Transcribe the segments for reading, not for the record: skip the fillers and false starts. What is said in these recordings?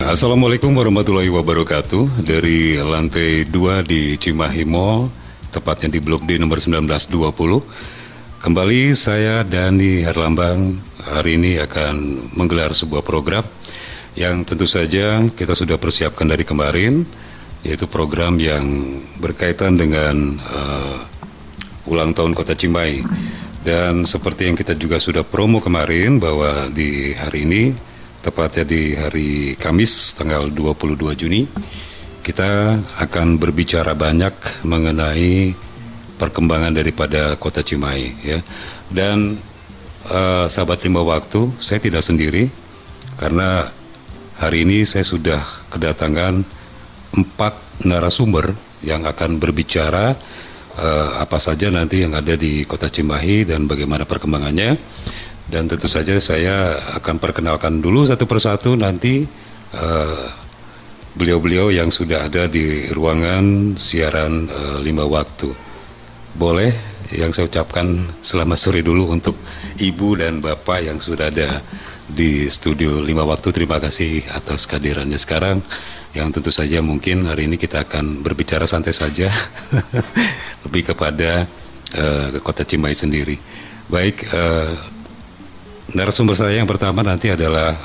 Assalamualaikum warahmatullahi wabarakatuh. Dari lantai 2 di Cimahi Mall, tepatnya di Blok D nomor 1920. Kembali saya Dani Herlambang hari ini akan menggelar sebuah program yang tentu saja kita sudah persiapkan dari kemarin, yaitu program yang berkaitan dengan ulang tahun Kota Cimahi. Dan seperti yang kita juga sudah promo kemarin bahwa di hari ini, tepatnya di hari Kamis tanggal 22 Juni, kita akan berbicara banyak mengenai perkembangan daripada Kota Cimahi, ya. Dan sahabat lima waktu, saya tidak sendiri karena hari ini saya sudah kedatangan 4 narasumber yang akan berbicara apa saja nanti yang ada di Kota Cimahi dan bagaimana perkembangannya. Dan tentu saja saya akan perkenalkan dulu satu persatu nanti beliau-beliau yang sudah ada di ruangan siaran 5 waktu. Boleh yang saya ucapkan selamat sore dulu untuk Ibu dan Bapak yang sudah ada di studio 5 waktu. Terima kasih atas kehadirannya sekarang, yang tentu saja mungkin hari ini kita akan berbicara santai saja lebih kepada Kota Cimahi sendiri. Baik, narasumber saya yang pertama nanti adalah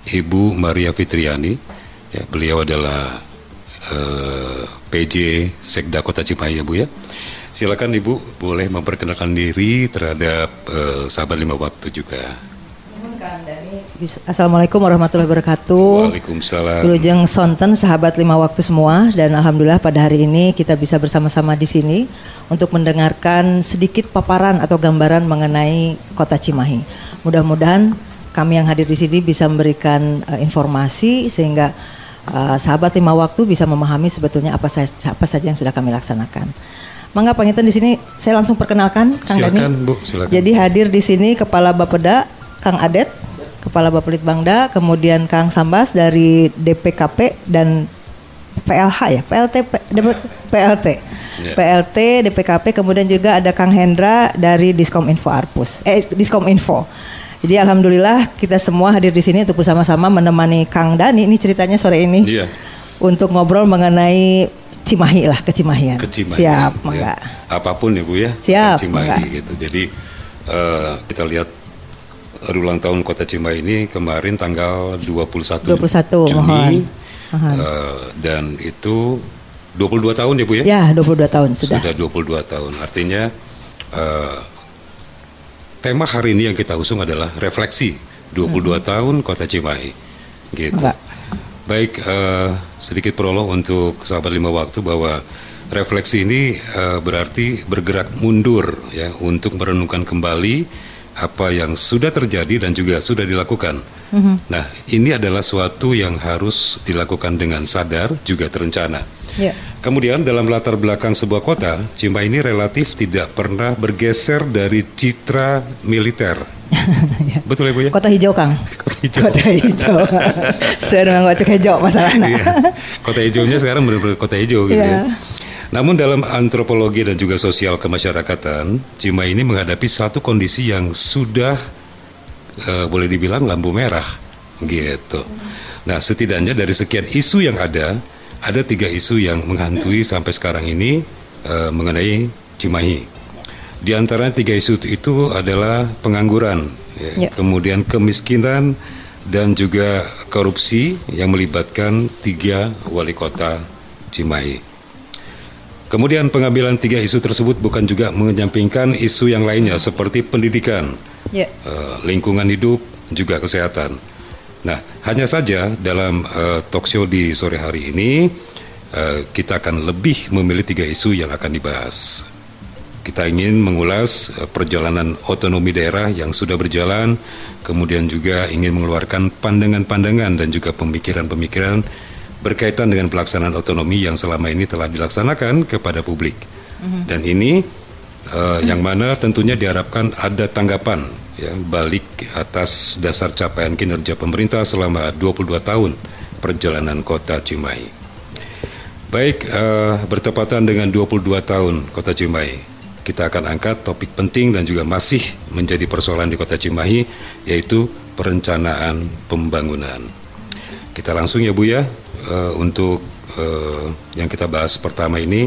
Ibu Maria Fitriani, ya, beliau adalah PJ Sekda Kota Cimahi, ya Bu, ya. Silakan Ibu, boleh memperkenalkan diri terhadap sahabat 5 waktu juga. Assalamualaikum warahmatullahi wabarakatuh. Waalaikumsalam. Wilujeng sonten sahabat 5 waktu semua, dan alhamdulillah pada hari ini kita bisa bersama-sama di sini untuk mendengarkan sedikit paparan atau gambaran mengenai Kota Cimahi. Mudah-mudahan kami yang hadir di sini bisa memberikan informasi sehingga sahabat 5 waktu bisa memahami sebetulnya apa saja yang sudah kami laksanakan. Mangga pangitan di sini saya langsung perkenalkan Kang Dani. Silakan Bu, silakan. Jadi hadir di sini Kepala Bapeda Kang Adet, Kepala Bapelitbangda, kemudian Kang Sambas dari DPKP dan PLH, ya, PLT, PLT, DPKP, kemudian juga ada Kang Hendra dari Diskominfo Arpus, Diskominfo. Jadi alhamdulillah kita semua hadir di sini untuk bersama-sama menemani Kang Dani. Ini ceritanya sore ini, untuk ngobrol mengenai Cimahi lah, Kecimahian. Siap, mangga. Ya. Apapun ya Bu, ya. Siap, Cimahi mangga. gitu. Jadi kita lihat ulang tahun Kota Cimahi ini kemarin tanggal 21 Juni. Dan itu 22 tahun ya Bu, ya? Ya, 22 tahun sudah. Sudah 22 tahun. Artinya tema hari ini yang kita usung adalah refleksi 22 tahun Kota Cimahi. Gitu. Enggak. Baik, sedikit prolog untuk sahabat 5 waktu bahwa refleksi ini berarti bergerak mundur, ya, untuk merenungkan kembali apa yang sudah terjadi dan juga sudah dilakukan. Nah, ini adalah suatu yang harus dilakukan dengan sadar juga terencana. Kemudian dalam latar belakang sebuah kota, Cimahi ini relatif tidak pernah bergeser dari citra militer. Betul ya Bu, ya? Kota hijau Kang. Kota hijau. Saya memang nggak hijau masalahnya. Kota hijaunya sekarang benar-benar kota hijau gitu. Ya. Namun dalam antropologi dan juga sosial kemasyarakatan, Cimahi ini menghadapi satu kondisi yang sudah boleh dibilang lampu merah, gitu. Nah, setidaknya dari sekian isu yang ada 3 isu yang menghantui sampai sekarang ini mengenai Cimahi. Di antara 3 isu itu adalah pengangguran, ya, kemudian kemiskinan dan juga korupsi yang melibatkan 3 wali kota Cimahi. Kemudian pengambilan 3 isu tersebut bukan juga menyampingkan isu yang lainnya seperti pendidikan, lingkungan hidup, juga kesehatan. Nah, hanya saja dalam talk show di sore hari ini kita akan lebih memilih 3 isu yang akan dibahas. Kita ingin mengulas perjalanan otonomi daerah yang sudah berjalan, kemudian juga ingin mengeluarkan pandangan-pandangan dan juga pemikiran-pemikiran berkaitan dengan pelaksanaan otonomi yang selama ini telah dilaksanakan kepada publik. Dan ini yang mana tentunya diharapkan ada tanggapan, ya, balik atas dasar capaian kinerja pemerintah selama 22 tahun perjalanan Kota Cimahi. Baik, bertepatan dengan 22 tahun Kota Cimahi, kita akan angkat topik penting dan juga masih menjadi persoalan di Kota Cimahi, yaitu perencanaan pembangunan. Kita langsung ya Bu ya, untuk yang kita bahas pertama ini,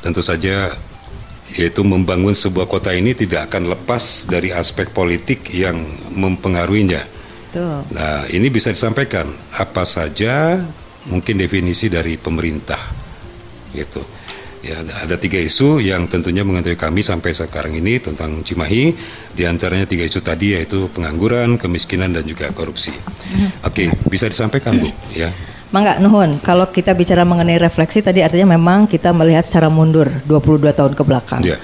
tentu saja yaitu membangun sebuah kota ini tidak akan lepas dari aspek politik yang mempengaruhinya. Nah, ini bisa disampaikan apa saja mungkin definisi dari pemerintah, gitu. Ya, ada 3 isu yang tentunya mengetahui kami sampai sekarang ini tentang Cimahi. Di antaranya 3 isu tadi, yaitu pengangguran, kemiskinan, dan juga korupsi. Oke, bisa disampaikan Bu, ya. Mangga nuhun, kalau kita bicara mengenai refleksi tadi artinya memang kita melihat secara mundur 22 tahun ke belakang. Ya.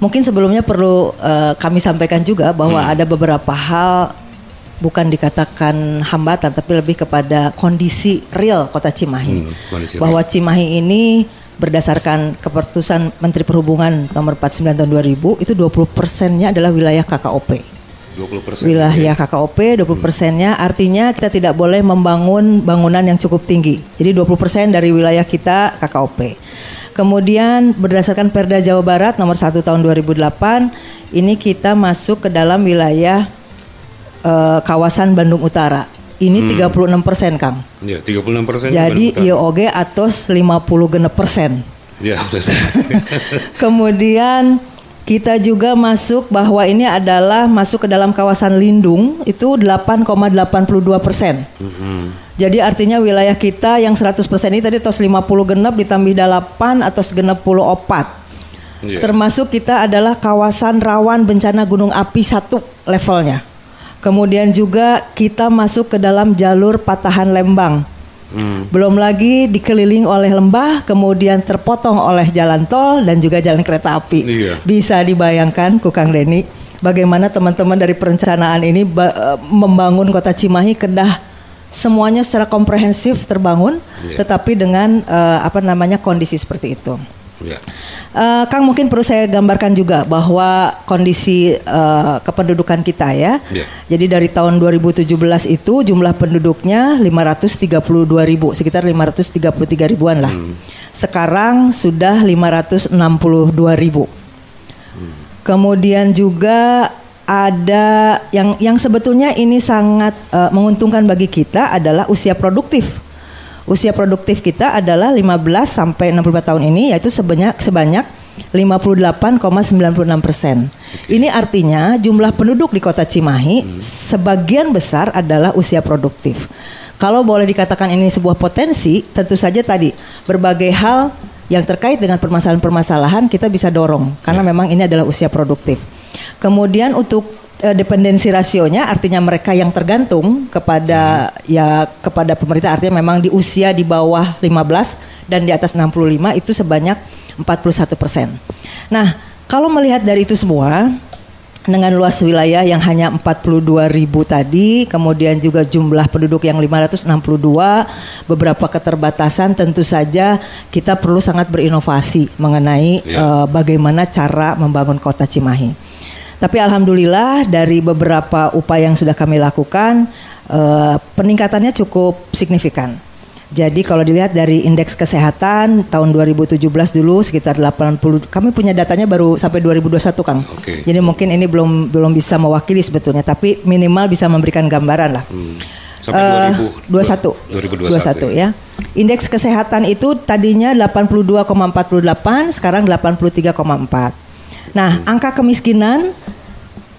Mungkin sebelumnya perlu kami sampaikan juga bahwa ada beberapa hal bukan dikatakan hambatan, tapi lebih kepada kondisi real Kota Cimahi. Bahwa Cimahi ini berdasarkan keputusan Menteri Perhubungan nomor 49 tahun 2000, itu 20%-nya adalah wilayah KKOP. 20%. Wilayah KKOP 20%-nya artinya kita tidak boleh membangun bangunan yang cukup tinggi. Jadi 20% dari wilayah kita KKOP. Kemudian berdasarkan Perda Jawa Barat nomor 1 tahun 2008, ini kita masuk ke dalam wilayah kawasan Bandung Utara. Ini 36% Kang. Ya, 36%. Jadi IOG atos 50%. Ya. Kemudian kita juga masuk bahwa ini adalah masuk ke dalam kawasan lindung itu 8,82%. Jadi artinya wilayah kita yang 100% ini tadi tos 50 genep ditambah 8 atau genep 10 4. Termasuk kita adalah kawasan rawan bencana gunung api 1 levelnya. Kemudian juga kita masuk ke dalam jalur patahan Lembang. Belum lagi dikeliling oleh lembah, kemudian terpotong oleh jalan tol dan juga jalan kereta api. Bisa dibayangkan Kang Denny, bagaimana teman-teman dari perencanaan ini membangun Kota Cimahi kedah semuanya secara komprehensif terbangun, tetapi dengan kondisi seperti itu. Kang, mungkin perlu saya gambarkan juga bahwa kondisi kependudukan kita ya. Jadi dari tahun 2017 itu jumlah penduduknya 532.000, sekitar 533 ribuan lah. Sekarang sudah 562.000. Kemudian juga ada yang sebetulnya ini sangat menguntungkan bagi kita adalah usia produktif. Usia produktif kita adalah 15 sampai 64 tahun ini, yaitu sebanyak 58,96%. Ini artinya jumlah penduduk di Kota Cimahi sebagian besar adalah usia produktif. Kalau boleh dikatakan ini sebuah potensi, tentu saja tadi berbagai hal yang terkait dengan permasalahan-permasalahan kita bisa dorong karena memang ini adalah usia produktif. Kemudian untuk dependensi rasionya artinya mereka yang tergantung kepada kepada pemerintah, artinya memang di usia di bawah 15 dan di atas 65 itu sebanyak 41%. Nah, kalau melihat dari itu semua dengan luas wilayah yang hanya 42.000 tadi, kemudian juga jumlah penduduk yang 562, beberapa keterbatasan, tentu saja kita perlu sangat berinovasi mengenai bagaimana cara membangun Kota Cimahi. Tapi alhamdulillah dari beberapa upaya yang sudah kami lakukan, peningkatannya cukup signifikan. Jadi kalau dilihat dari indeks kesehatan tahun 2017 dulu sekitar 80, kami punya datanya baru sampai 2021 Kang. Jadi mungkin ini belum bisa mewakili sebetulnya, tapi minimal bisa memberikan gambaran lah. Sampai 2021 ya. Indeks kesehatan itu tadinya 82,48, sekarang 83,4. Nah, angka kemiskinan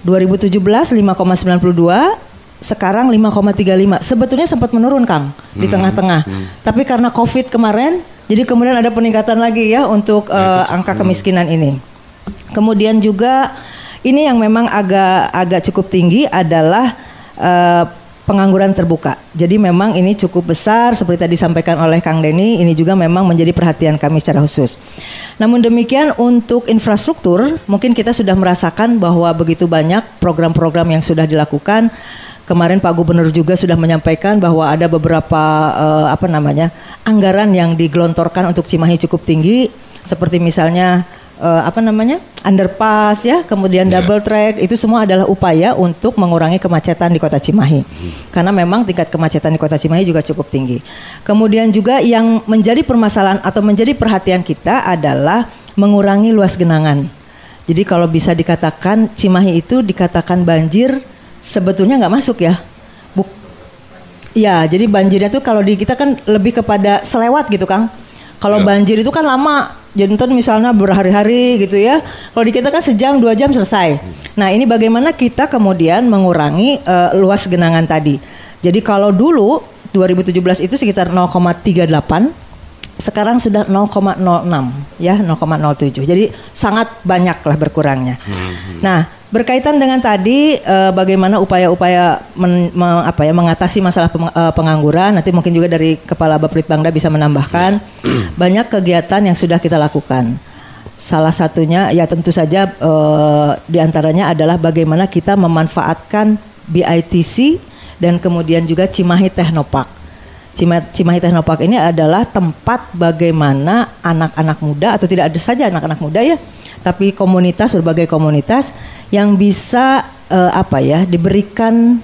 2017 5,92, sekarang 5,35. Sebetulnya sempat menurun Kang di tengah-tengah. Tapi karena Covid kemarin, jadi kemudian ada peningkatan lagi ya untuk angka kemiskinan ini. Kemudian juga ini yang memang agak cukup tinggi adalah pengangguran terbuka. Jadi memang ini cukup besar seperti tadi disampaikan oleh Kang Denny, ini juga memang menjadi perhatian kami secara khusus. Namun demikian untuk infrastruktur, mungkin kita sudah merasakan bahwa begitu banyak program-program yang sudah dilakukan. Kemarin Pak Gubernur juga sudah menyampaikan bahwa ada beberapa anggaran yang digelontorkan untuk Cimahi cukup tinggi, seperti misalnya underpass ya, kemudian double track, itu semua adalah upaya untuk mengurangi kemacetan di Kota Cimahi. Karena memang tingkat kemacetan di Kota Cimahi juga cukup tinggi. Kemudian juga yang menjadi permasalahan atau menjadi perhatian kita adalah mengurangi luas genangan. Jadi kalau bisa dikatakan Cimahi itu dikatakan banjir sebetulnya nggak masuk ya. Ya, jadi banjirnya tuh kalau di kita kan lebih kepada selewat gitu, Kang. Kalau banjir itu kan lama, jantan misalnya berhari-hari gitu ya. Kalau di kita kan sejam 2 jam selesai. Nah, ini bagaimana kita kemudian mengurangi luas genangan tadi. Jadi kalau dulu 2017 itu sekitar 0,38, sekarang sudah 0,06 ya, 0,07. Jadi sangat banyak lah berkurangnya. Nah, berkaitan dengan tadi bagaimana upaya-upaya mengatasi masalah pengangguran, nanti mungkin juga dari Kepala Bapelitbangda bisa menambahkan banyak kegiatan yang sudah kita lakukan. Salah satunya ya tentu saja diantaranya adalah bagaimana kita memanfaatkan BITC dan kemudian juga Cimahi Technopark. Cimahi Technopark ini adalah tempat bagaimana anak-anak muda, atau tidak ada saja anak-anak muda ya, tapi berbagai komunitas yang bisa diberikan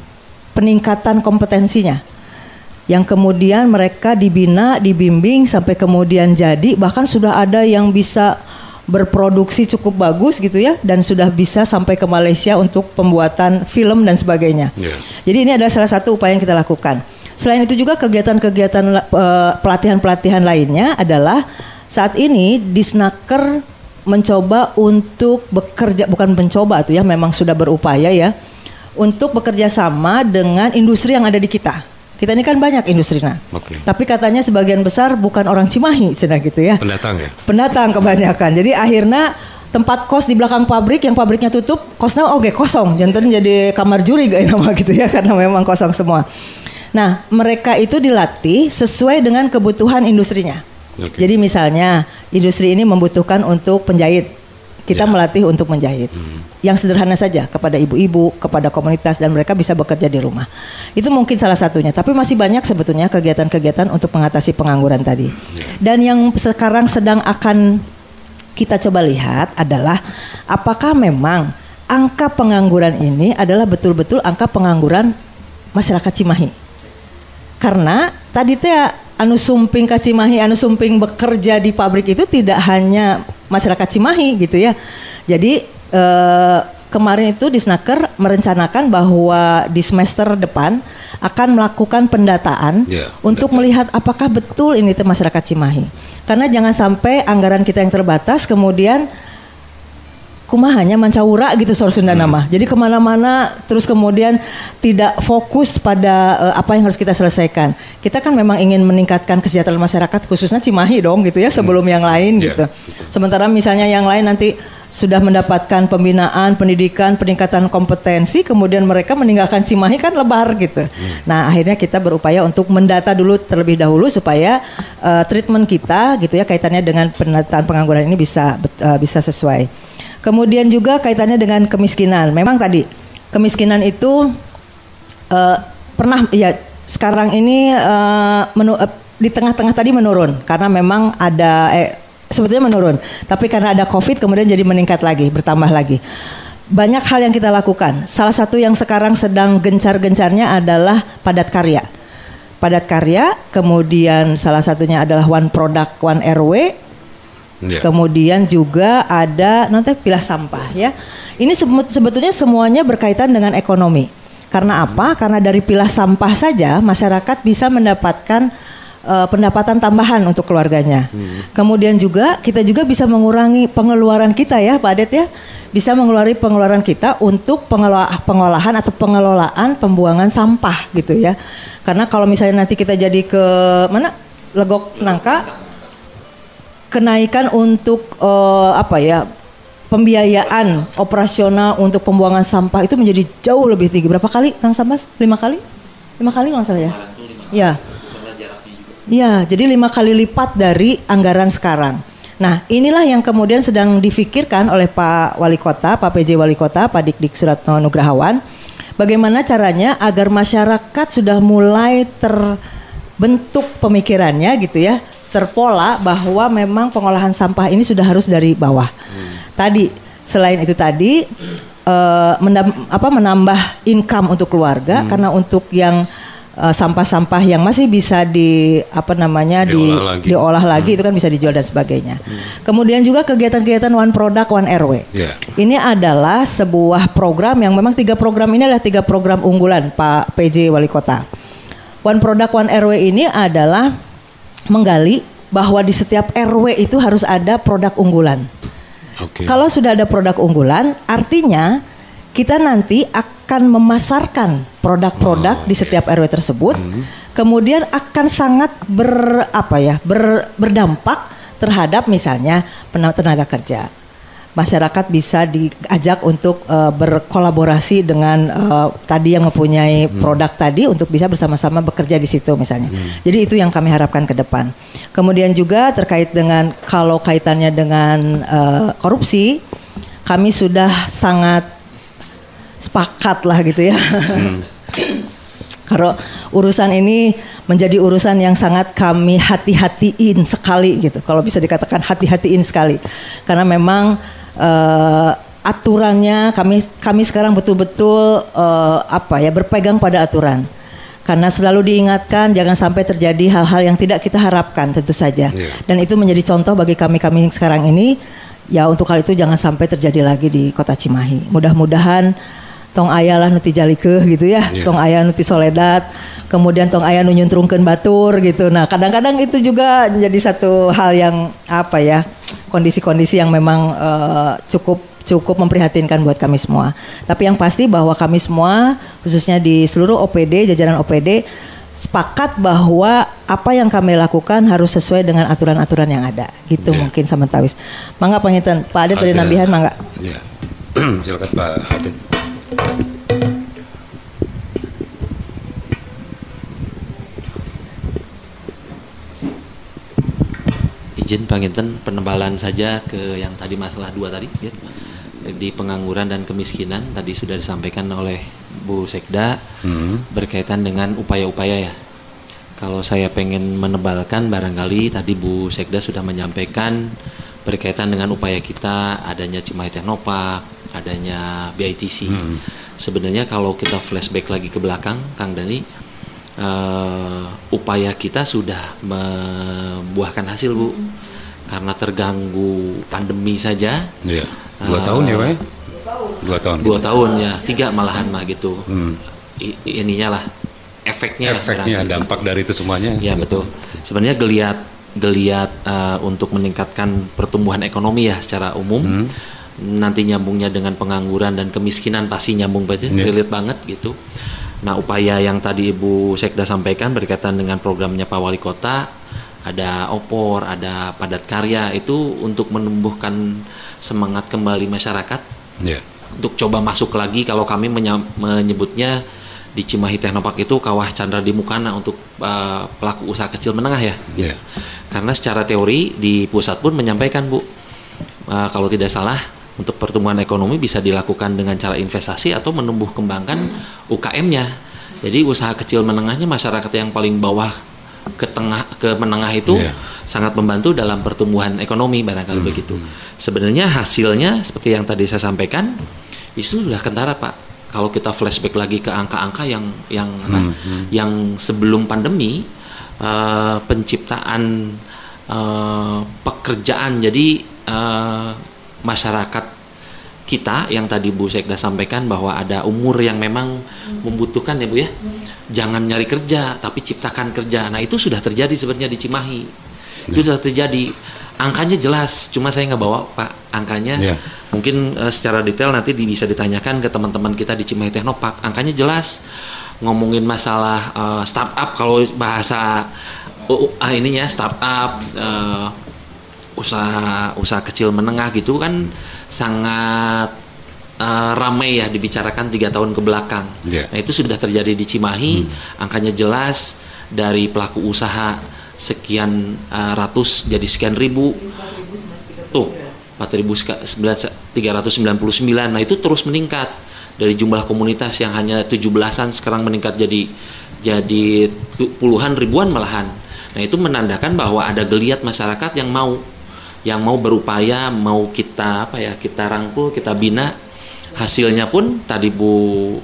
peningkatan kompetensinya, yang kemudian mereka dibina, dibimbing sampai kemudian jadi, bahkan sudah ada yang bisa berproduksi cukup bagus gitu ya, dan sudah bisa sampai ke Malaysia untuk pembuatan film dan sebagainya. Jadi ini adalah salah satu upaya yang kita lakukan. Selain itu juga kegiatan-kegiatan pelatihan-pelatihan lainnya adalah saat ini Disnaker mencoba untuk bekerja, bukan mencoba tuh ya, memang sudah berupaya ya, untuk bekerja sama dengan industri yang ada di kita. Kita ini kan banyak industri, tapi katanya sebagian besar bukan orang Cimahi, cina gitu ya. Pendatang ya? Pendatang kebanyakan. Jadi akhirnya tempat kos di belakang pabrik, yang pabriknya tutup, kosnya kosong. Jantan jadi kamar juri gak nama gitu ya, karena memang kosong semua. Nah, mereka itu dilatih sesuai dengan kebutuhan industrinya. Jadi misalnya industri ini membutuhkan untuk penjahit, kita melatih untuk menjahit. Yang sederhana saja kepada ibu-ibu, kepada komunitas, dan mereka bisa bekerja di rumah. Itu mungkin salah satunya. Tapi masih banyak sebetulnya kegiatan-kegiatan untuk mengatasi pengangguran tadi. Dan yang sekarang sedang akan kita coba lihat adalah apakah memang angka pengangguran ini adalah betul-betul angka pengangguran masyarakat Cimahi. Karena tadi anu sumping ka Cimahi, anu sumping bekerja di pabrik itu tidak hanya masyarakat Cimahi gitu ya. Jadi kemarin itu Disnaker merencanakan bahwa di semester depan akan melakukan pendataan untuk melihat apakah betul ini masyarakat Cimahi. Karena jangan sampai anggaran kita yang terbatas kemudian hanya mancaura gitu soal Sunda nama. Jadi kemana-mana terus kemudian tidak fokus pada apa yang harus kita selesaikan. Kita kan memang ingin meningkatkan kesejahteraan masyarakat khususnya Cimahi dong gitu ya, sebelum yang lain gitu. Sementara misalnya yang lain nanti sudah mendapatkan pembinaan, pendidikan, peningkatan kompetensi, kemudian mereka meninggalkan Cimahi kan lebar gitu. Nah akhirnya kita berupaya untuk mendata dulu terlebih dahulu supaya treatment kita gitu ya kaitannya dengan pendataan pengangguran ini bisa sesuai. Kemudian juga kaitannya dengan kemiskinan. Memang tadi kemiskinan itu pernah ya sekarang ini di tengah-tengah tadi menurun karena memang ada sebetulnya menurun. Tapi karena ada COVID kemudian jadi meningkat lagi, bertambah lagi. Banyak hal yang kita lakukan. Salah satu yang sekarang sedang gencar-gencarnya adalah padat karya. Padat karya, kemudian salah satunya adalah one product, one RW. Kemudian juga ada nanti pilah sampah ya. Ini sebetulnya semuanya berkaitan dengan ekonomi. Karena apa? Karena dari pilah sampah saja masyarakat bisa mendapatkan pendapatan tambahan untuk keluarganya. Kemudian juga kita juga bisa mengurangi pengeluaran kita ya Pak Adet ya. Bisa mengeluarkan pengeluaran kita untuk pengolahan atau pengelolaan pembuangan sampah gitu ya. Karena kalau misalnya nanti kita jadi ke mana? Legok Nangka, kenaikan untuk pembiayaan operasional untuk pembuangan sampah itu menjadi jauh lebih tinggi. Berapa kali Kang Sambas? 5 kali? 5 kali nggak salah ya? Ya. Ya, jadi 5 kali lipat dari anggaran sekarang. Nah, inilah yang kemudian sedang difikirkan oleh Pak Wali Kota, Pak PJ Wali Kota, Pak Dik Suratno Nugrahawan. Bagaimana caranya agar masyarakat sudah mulai terbentuk pemikirannya gitu ya, terpola bahwa memang pengolahan sampah ini sudah harus dari bawah. Tadi selain itu tadi menambah income untuk keluarga karena untuk yang sampah-sampah yang masih bisa diolah lagi itu kan bisa dijual dan sebagainya. Kemudian juga kegiatan-kegiatan One Product One RW. Ini adalah sebuah program yang memang 3 program ini adalah 3 program unggulan Pak PJ Wali Kota. One Product One RW ini adalah menggali bahwa di setiap RW itu harus ada produk unggulan. Kalau sudah ada produk unggulan, artinya kita nanti akan memasarkan produk-produk di setiap RW tersebut, kemudian akan sangat berdampak terhadap misalnya tenaga kerja. Masyarakat bisa diajak untuk berkolaborasi dengan tadi yang mempunyai produk tadi untuk bisa bersama-sama bekerja di situ misalnya. Jadi itu yang kami harapkan ke depan. Kemudian juga terkait dengan kalau kaitannya dengan korupsi, kami sudah sangat sepakat lah gitu ya. Kalau urusan ini menjadi urusan yang sangat kami hati-hatiin sekali gitu. Kalau bisa dikatakan hati-hatiin sekali. Karena memang aturannya kami sekarang betul-betul berpegang pada aturan. Karena selalu diingatkan jangan sampai terjadi hal-hal yang tidak kita harapkan tentu saja. Dan itu menjadi contoh bagi kami sekarang ini. Ya untuk hal itu jangan sampai terjadi lagi di Kota Cimahi. Mudah-mudahan tong aya lah nuti jalikeun gitu ya, tong aya nuti soledat, kemudian tong aya nu nyuntrungkeun batur gitu. Nah, kadang-kadang itu juga menjadi satu hal yang kondisi-kondisi yang memang cukup memprihatinkan buat kami semua. Tapi yang pasti bahwa kami semua khususnya di seluruh OPD, jajaran OPD sepakat bahwa apa yang kami lakukan harus sesuai dengan aturan-aturan yang ada. Gitu mungkin sementawis. Mangga panginten Pak Adet dari Nambihan mangga. Iya. Silakan Pak Adet. Izin panginten penebalan saja ke yang tadi masalah 2 tadi ya. Di pengangguran dan kemiskinan tadi sudah disampaikan oleh Bu Sekda berkaitan dengan upaya-upaya ya. Kalau saya pengen menebalkan barangkali tadi Bu Sekda sudah menyampaikan berkaitan dengan upaya kita adanya Cimahi Technopark, adanya BITC. Sebenarnya kalau kita flashback lagi ke belakang, Kang Dani, upaya kita sudah membuahkan hasil Bu, karena terganggu pandemi saja. 2 tahun ya Pak? 2 tahun. 2 tahun ya, 3 malahan mah gitu. Ininya lah efeknya dampak dari itu semuanya. Ya betul. Sebenarnya geliat untuk meningkatkan pertumbuhan ekonomi ya secara umum. Nanti nyambungnya dengan pengangguran dan kemiskinan pasti nyambung relate banget gitu. Nah, upaya yang tadi Ibu Sekda sampaikan berkaitan dengan programnya Pak Wali Kota, ada opor, ada padat karya, itu untuk menumbuhkan semangat kembali masyarakat untuk coba masuk lagi. Kalau kami menyebutnya di Cimahi Technopark itu kawah Chandra di Mukana untuk pelaku usaha kecil menengah ya. Karena secara teori di pusat pun menyampaikan Bu, kalau tidak salah untuk pertumbuhan ekonomi bisa dilakukan dengan cara investasi atau menumbuh kembangkan UKM-nya. Jadi usaha kecil menengahnya masyarakat yang paling bawah ke menengah itu sangat membantu dalam pertumbuhan ekonomi barangkali begitu. Sebenarnya hasilnya seperti yang tadi saya sampaikan itu sudah kentara Pak. Kalau kita flashback lagi ke angka-angka yang sebelum pandemi, penciptaan pekerjaan, jadi masyarakat kita yang tadi Bu Sekda sampaikan bahwa ada umur yang memang membutuhkan ya Bu ya, jangan nyari kerja tapi ciptakan kerja. Nah itu sudah terjadi sebenarnya di Cimahi, itu sudah terjadi. Angkanya jelas, cuma saya nggak bawa Pak angkanya. Mungkin secara detail nanti bisa ditanyakan ke teman-teman kita di Cimahi Technopark. Angkanya jelas, ngomongin masalah startup, kalau bahasa ininya startup, usaha kecil menengah gitu kan sangat ramai ya dibicarakan 3 tahun ke belakang. Nah itu sudah terjadi di Cimahi. Angkanya jelas, dari pelaku usaha sekian ratus jadi sekian ribu. Tuh 4.399. Nah itu terus meningkat. Dari jumlah komunitas yang hanya 17-an sekarang meningkat jadi puluhan ribuan malahan. Nah itu menandakan bahwa ada geliat masyarakat yang mau berupaya, mau kita kita rangkul, kita bina. Hasilnya pun tadi Bu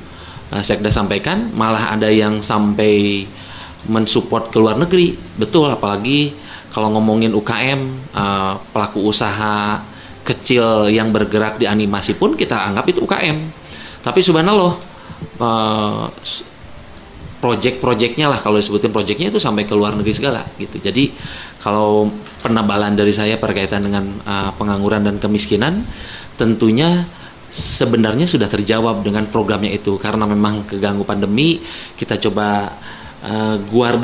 Sekda sampaikan, malah ada yang sampai mensupport ke luar negeri. Betul, apalagi kalau ngomongin UKM, pelaku usaha kecil yang bergerak di animasi pun kita anggap itu UKM. Tapi subhanallah, project-projectnya lah, kalau disebutin projectnya itu sampai ke luar negeri segala gitu. Jadi kalau penebalan dari saya berkaitan dengan pengangguran dan kemiskinan, tentunya sebenarnya sudah terjawab dengan programnya itu, karena memang keganggu pandemi. Kita coba guar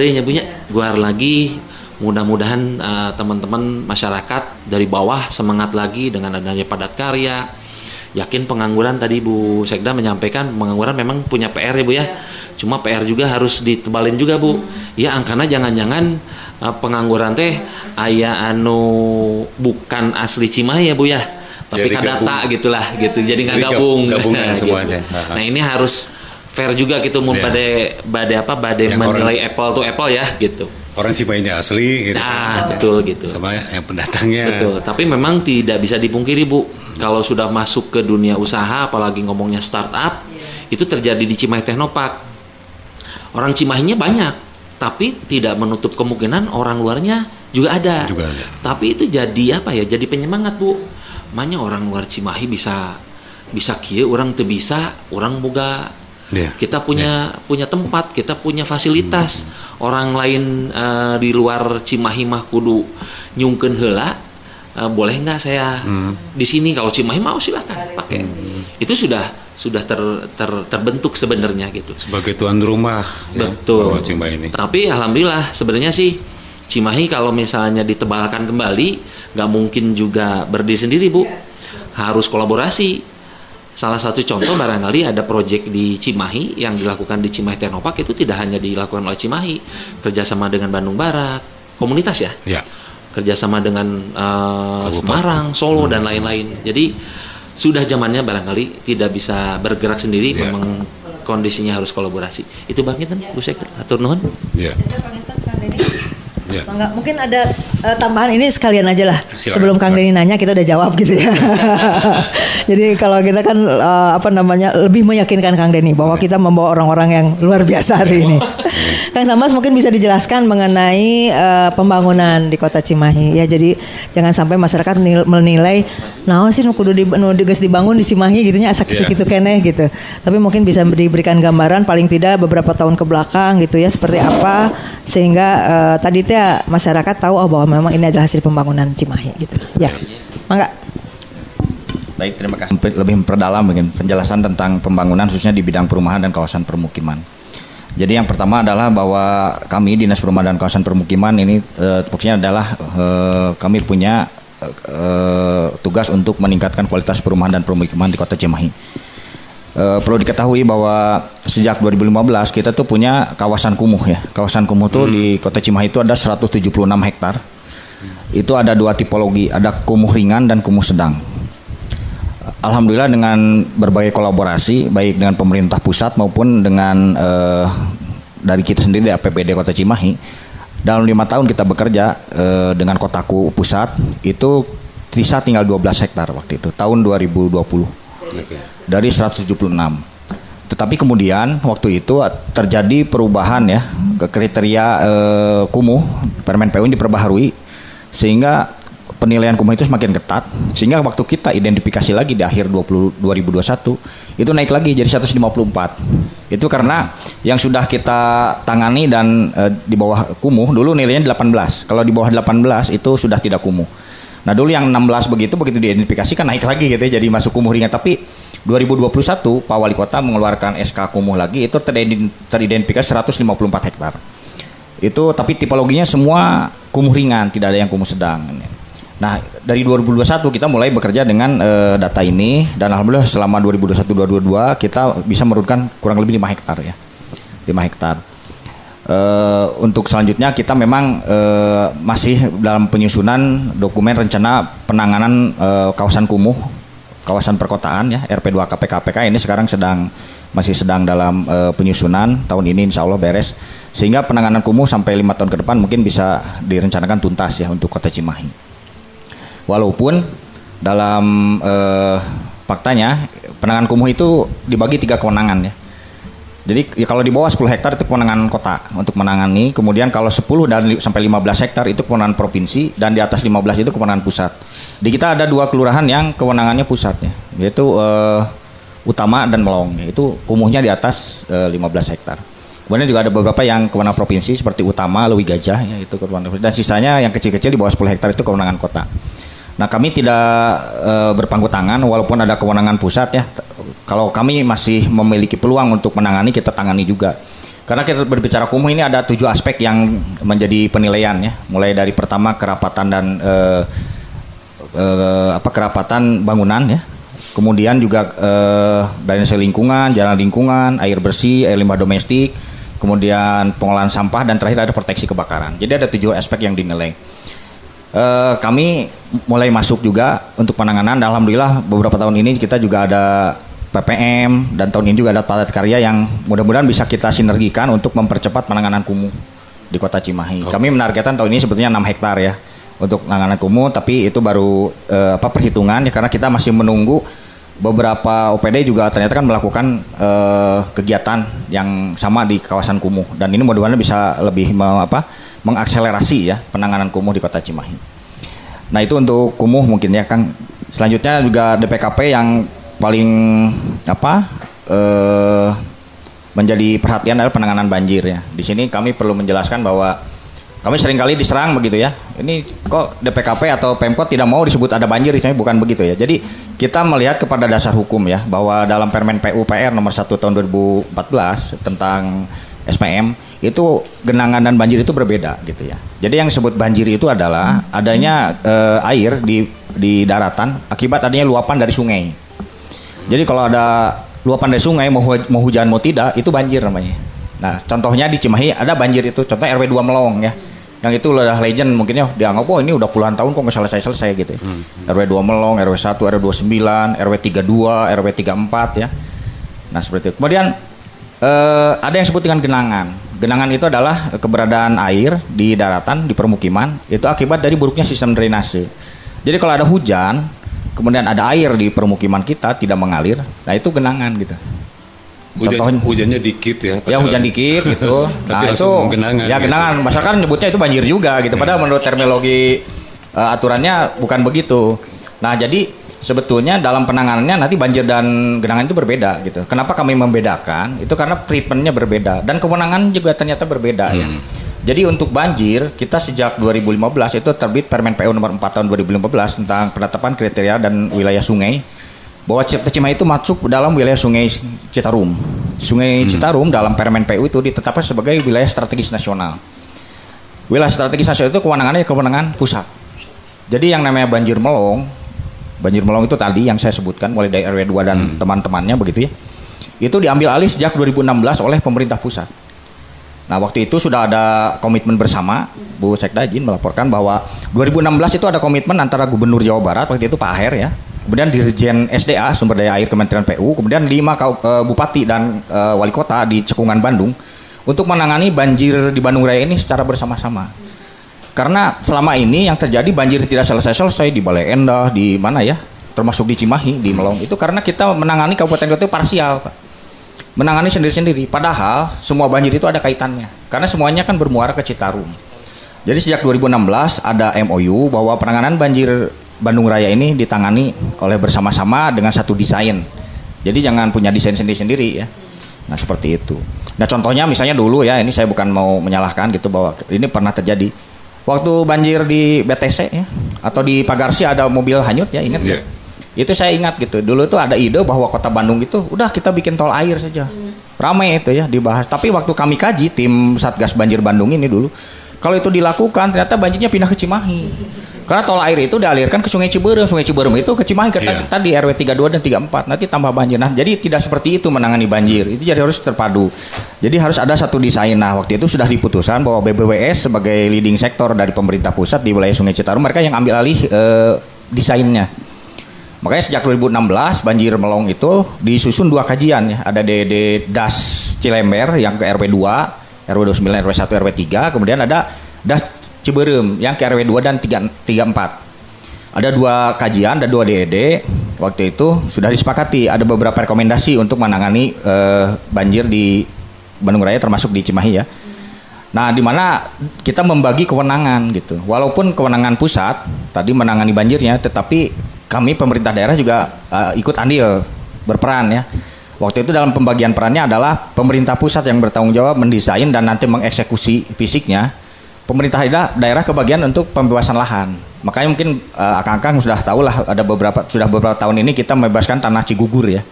lagi. Mudah-mudahan teman-teman masyarakat dari bawah semangat lagi dengan adanya padat karya. Yakin pengangguran, tadi Bu Sekda menyampaikan pengangguran memang punya PR ya Bu ya. Cuma PR juga harus ditebalin juga Bu. Ya angkana jangan-jangan pengangguran teh aya anu bukan asli Cimahi ya Bu ya. Tapi kadata gitulah gitu. Jadi nggak gabung. Gabungan semuanya. Gitu. Nah ini harus fair juga gitu, bade menilai apple to apple ya gitu. Orang Cimahinya asli gitu. Betul gitu. Sama yang pendatangnya. Betul, tapi memang tidak bisa dipungkiri Bu, kalau sudah masuk ke dunia usaha, apalagi ngomongnya startup, itu terjadi di Cimahi Technopark. Orang Cimahinya banyak, tapi tidak menutup kemungkinan orang luarnya juga ada. Tapi itu jadi apa ya? Jadi penyemangat Bu. Makanya orang luar Cimahi bisa kieu, orang teu bisa, orang boga. Kita punya tempat, kita punya fasilitas. Orang lain di luar Cimahi mah kudu nyungkeun heula. Boleh nggak saya di sini? Kalau Cimahi mau silakan pakai. Itu sudah terbentuk sebenarnya gitu. Sebagai tuan rumah. Betul. Ya, Cimahi ini. Tapi alhamdulillah sebenarnya sih Cimahi kalau misalnya ditebalkan kembali, nggak mungkin juga berdiri sendiri Bu. Harus kolaborasi. Salah satu contoh barangkali ada proyek di Cimahi yang dilakukan di Cimahi Technopark, itu tidak hanya dilakukan oleh Cimahi, kerjasama dengan Bandung Barat, komunitas ya. Kerjasama dengan Semarang, Solo dan lain-lain. Jadi sudah zamannya barangkali tidak bisa bergerak sendiri, memang kondisinya harus kolaborasi. Itu Bang Kinten, Bu Sekda, atur nuhun. Enggak, mungkin ada tambahan ini sekalian aja lah. Silakan. Sebelum Kang Denny nanya kita udah jawab gitu ya. Jadi kalau kita kan lebih meyakinkan Kang Denny bahwa kita membawa orang-orang yang luar biasa hari ini. Kang Sambas mungkin bisa dijelaskan mengenai pembangunan di Kota Cimahi ya. Jadi jangan sampai masyarakat menilai naon sih kudu geus dibangun di Cimahi gitunya asa kitu-kitu keneh gitu. Tapi mungkin bisa diberikan gambaran paling tidak beberapa tahun ke belakang gitu ya, seperti apa sehingga tadi teh masyarakat tahu bahwa memang ini adalah hasil pembangunan Cimahi gitu. Ya. Mangga. Baik, terima kasih. Lebih memperdalam mungkin penjelasan tentang pembangunan khususnya di bidang perumahan dan kawasan permukiman. Jadi yang pertama adalah bahwa kami Dinas Perumahan dan Kawasan Permukiman ini fokusnya adalah kami punya tugas untuk meningkatkan kualitas perumahan dan permukiman di Kota Cimahi. Perlu diketahui bahwa sejak 2015 kita tuh punya kawasan kumuh ya. Kawasan kumuh tuh di Kota Cimahi itu ada 176 hektar. Itu ada dua tipologi, ada kumuh ringan dan kumuh sedang. Alhamdulillah dengan berbagai kolaborasi baik dengan pemerintah pusat maupun dengan dari kita sendiri dari APBD Kota Cimahi, dalam 5 tahun kita bekerja dengan Kotaku pusat itu sisa tinggal 12 hektar waktu itu tahun 2020 dari 176. Tetapi kemudian waktu itu terjadi perubahan ya ke kriteria kumuh, Permen PU diperbaharui sehingga penilaian kumuh itu semakin ketat, sehingga waktu kita identifikasi lagi di akhir 2021 itu naik lagi jadi 154. Itu karena yang sudah kita tangani dan di bawah kumuh dulu nilainya 18. Kalau di bawah 18 itu sudah tidak kumuh. Nah dulu yang 16 begitu diidentifikasi kan naik lagi gitu ya, jadi masuk kumuh ringan. Tapi 2021 Pak Wali Kota mengeluarkan SK kumuh lagi, itu teridentifikasi 154 hektar. Itu tapi tipologinya semua kumuh ringan, tidak ada yang kumuh sedang. Nah, dari 2021 kita mulai bekerja dengan data ini dan alhamdulillah selama 2021-2022 kita bisa menurunkan kurang lebih 5 hektar ya. 5 hektar. Untuk selanjutnya kita memang masih dalam penyusunan dokumen rencana penanganan kawasan kumuh, kawasan perkotaan ya, RP2KP KPK ini sekarang masih sedang dalam penyusunan. Tahun ini insya Allah beres. Sehingga penanganan kumuh sampai 5 tahun ke depan mungkin bisa direncanakan tuntas ya untuk Kota Cimahi. Walaupun dalam faktanya penanganan kumuh itu dibagi 3 kewenangan ya. Jadi ya kalau di bawah 10 hektar itu kewenangan kota untuk menangani. Kemudian kalau 10 dan sampai 15 hektar itu kewenangan provinsi, dan di atas 15 itu kewenangan pusat. Di kita ada 2 kelurahan yang kewenangannya pusatnya, yaitu Utama dan Melong. Itu kumuhnya di atas 15 hektar. Kemudian juga ada beberapa yang kewenangan provinsi seperti Utama, Leuwi Gajah ya, itu kewenangan provinsi. Dan sisanya yang kecil-kecil di bawah 10 hektar itu kewenangan kota. Nah, kami tidak berpangku tangan walaupun ada kewenangan pusat ya. Kalau kami masih memiliki peluang untuk menangani, kita tangani juga. Karena kita berbicara kumuh ini ada 7 aspek yang menjadi penilaian ya. Mulai dari pertama kerapatan dan kerapatan bangunan ya. Kemudian juga drainase lingkungan, jalan lingkungan, air bersih, air limbah domestik, kemudian pengolahan sampah, dan terakhir ada proteksi kebakaran. Jadi ada 7 aspek yang dinilai. Kami mulai masuk juga untuk penanganan. Alhamdulillah beberapa tahun ini kita juga ada PPM, dan tahun ini juga ada padat karya yang mudah-mudahan bisa kita sinergikan untuk mempercepat penanganan kumuh di Kota Cimahi. Kami menargetkan tahun ini sebetulnya 6 hektar ya untuk penanganan kumuh, tapi itu baru perhitungan ya, karena kita masih menunggu beberapa OPD juga ternyata kan melakukan kegiatan yang sama di kawasan kumuh, dan ini mudah-mudahan bisa lebih mengakselerasi ya penanganan kumuh di Kota Cimahi. Nah, itu untuk kumuh mungkin ya Kang. Selanjutnya juga DPKP yang paling menjadi perhatian adalah penanganan banjir ya. Di sini kami perlu menjelaskan bahwa kami seringkali diserang begitu ya. Ini kok DPKP atau Pemkot tidak mau disebut ada banjir, misalnya bukan begitu ya. Jadi kita melihat kepada dasar hukum ya, bahwa dalam Permen PUPR nomor 1 tahun 2014 tentang SPM itu genangan dan banjir itu berbeda gitu ya. Jadi yang disebut banjir itu adalah adanya air di daratan akibat adanya luapan dari sungai. Jadi kalau ada luapan dari sungai mau hujan mau tidak itu banjir namanya. Nah, contohnya di Cimahi ada banjir itu, contoh RW 2 Melong ya. Yang itu udah legend mungkin ya, dianggap ini udah puluhan tahun kok nggak selesai gitu ya. RW 2 Melong, RW 1, RW 29, RW 32, RW 34 ya. Nah, seperti itu. Kemudian ada yang disebut dengan genangan. Genangan itu adalah keberadaan air di daratan, di permukiman, itu akibat dari buruknya sistem drainase. Jadi kalau ada hujan, kemudian ada air di permukiman kita tidak mengalir, nah itu genangan gitu. Hujannya dikit ya. Ya hujan dikit gitu. Nah itu genangan, ya genangan. Gitu. Masyarakat nyebutnya itu banjir juga gitu. Padahal menurut terminologi aturannya bukan begitu. Nah jadi sebetulnya dalam penanganannya nanti banjir dan genangan itu berbeda gitu. Kenapa kami membedakan? Itu karena treatmentnya berbeda dan kewenangan juga ternyata berbeda ya. Jadi untuk banjir kita sejak 2015 itu terbit Permen PU nomor 4 tahun 2015 tentang penetapan kriteria dan wilayah sungai, bahwa Cimahi itu masuk dalam wilayah Sungai Citarum. Sungai Citarum dalam Permen PU itu ditetapkan sebagai wilayah strategis nasional. Wilayah strategis nasional itu kewenangan pusat. Jadi yang namanya banjir melong itu tadi yang saya sebutkan mulai dari RW 2 dan teman-temannya begitu ya. Itu diambil alih sejak 2016 oleh pemerintah pusat. Nah, waktu itu sudah ada komitmen bersama, Bu Sekda izin melaporkan bahwa 2016 itu ada komitmen antara Gubernur Jawa Barat waktu itu Pak Aher ya. Kemudian Dirjen SDA Sumber Daya Air Kementerian PU, kemudian 5 bupati dan wali kota di Cekungan Bandung untuk menangani banjir di Bandung Raya ini secara bersama-sama. Karena selama ini yang terjadi banjir tidak selesai di Bale Endah, di mana ya, termasuk di Cimahi, di Melong itu karena kita menangani kabupaten kota itu parsial, Pak. Menangani sendiri-sendiri. Padahal semua banjir itu ada kaitannya. Karena semuanya kan bermuara ke Citarum. Jadi sejak 2016 ada MOU bahwa penanganan banjir Bandung Raya ini ditangani oleh bersama-sama dengan satu desain. Jadi jangan punya desain sendiri-sendiri ya. Nah seperti itu. Nah contohnya misalnya dulu ya, ini saya bukan mau menyalahkan gitu bahwa ini pernah terjadi. Waktu banjir di BTC ya, atau di Pagarsi ada mobil hanyut ya, ingat ya? Itu saya ingat gitu. Dulu tuh ada ide bahwa Kota Bandung itu udah kita bikin tol air saja. Ramai itu ya dibahas. Tapi waktu kami kaji tim Satgas Banjir Bandung ini dulu, kalau itu dilakukan ternyata banjirnya pindah ke Cimahi. Karena tol air itu dialirkan ke Sungai Ciberem. Sungai Ciberem itu ke Cimahi tadi RW 32 dan 34. Nanti tambah banjir. Nah, jadi tidak seperti itu menangani banjir. Itu jadi harus terpadu. Jadi harus ada satu desain. Nah, waktu itu sudah diputuskan bahwa BBWS sebagai leading sektor dari pemerintah pusat di wilayah Sungai Citarum, mereka yang ambil alih desainnya. Makanya sejak 2016 banjir Melong itu disusun 2 kajian ya. Ada di DAS Cilember yang ke RW 2, RW 29, RW 1, RW 3. Kemudian ada DAS Ciberem yang ke RW 2 dan 34. Ada 2 kajian, ada 2 DED. Waktu itu sudah disepakati ada beberapa rekomendasi untuk menangani banjir di Bandung Raya termasuk di Cimahi ya. Nah, di mana kita membagi kewenangan gitu. Walaupun kewenangan pusat tadi menangani banjirnya, tetapi kami pemerintah daerah juga ikut andil berperan ya. Waktu itu dalam pembagian perannya adalah pemerintah pusat yang bertanggung jawab mendesain dan nanti mengeksekusi fisiknya. Pemerintah daerah kebagian untuk pembebasan lahan. Makanya mungkin akang-akang sudah tahu lah, ada beberapa tahun ini kita membebaskan tanah Cigugur ya.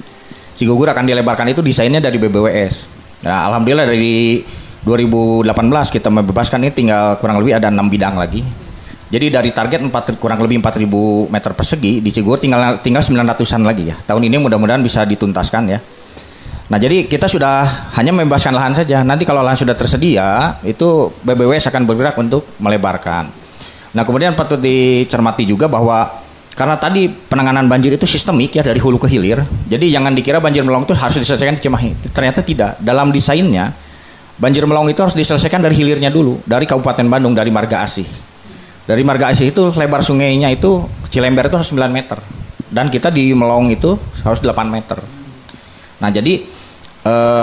Cigugur akan dilebarkan itu desainnya dari BBWS. Nah, alhamdulillah dari 2018 kita membebaskan, ini tinggal kurang lebih ada 6 bidang lagi. Jadi dari target kurang lebih 4.000 meter persegi di Cigugur tinggal 900-an lagi ya. Tahun ini mudah-mudahan bisa dituntaskan ya. Nah, jadi kita sudah hanya membebaskan lahan saja. Nanti kalau lahan sudah tersedia, itu BBWS akan bergerak untuk melebarkan. Nah, kemudian patut dicermati juga bahwa karena tadi penanganan banjir itu sistemik ya, dari hulu ke hilir. Jadi jangan dikira banjir melong itu harus diselesaikan di Cimahi. Ternyata tidak. Dalam desainnya, banjir melong itu harus diselesaikan dari hilirnya dulu, dari Kabupaten Bandung, dari Marga Asih. Dari Marga Asih itu lebar sungainya itu Cilember itu harus 9 meter. Dan kita di Melong itu harus 8 meter. Nah, jadi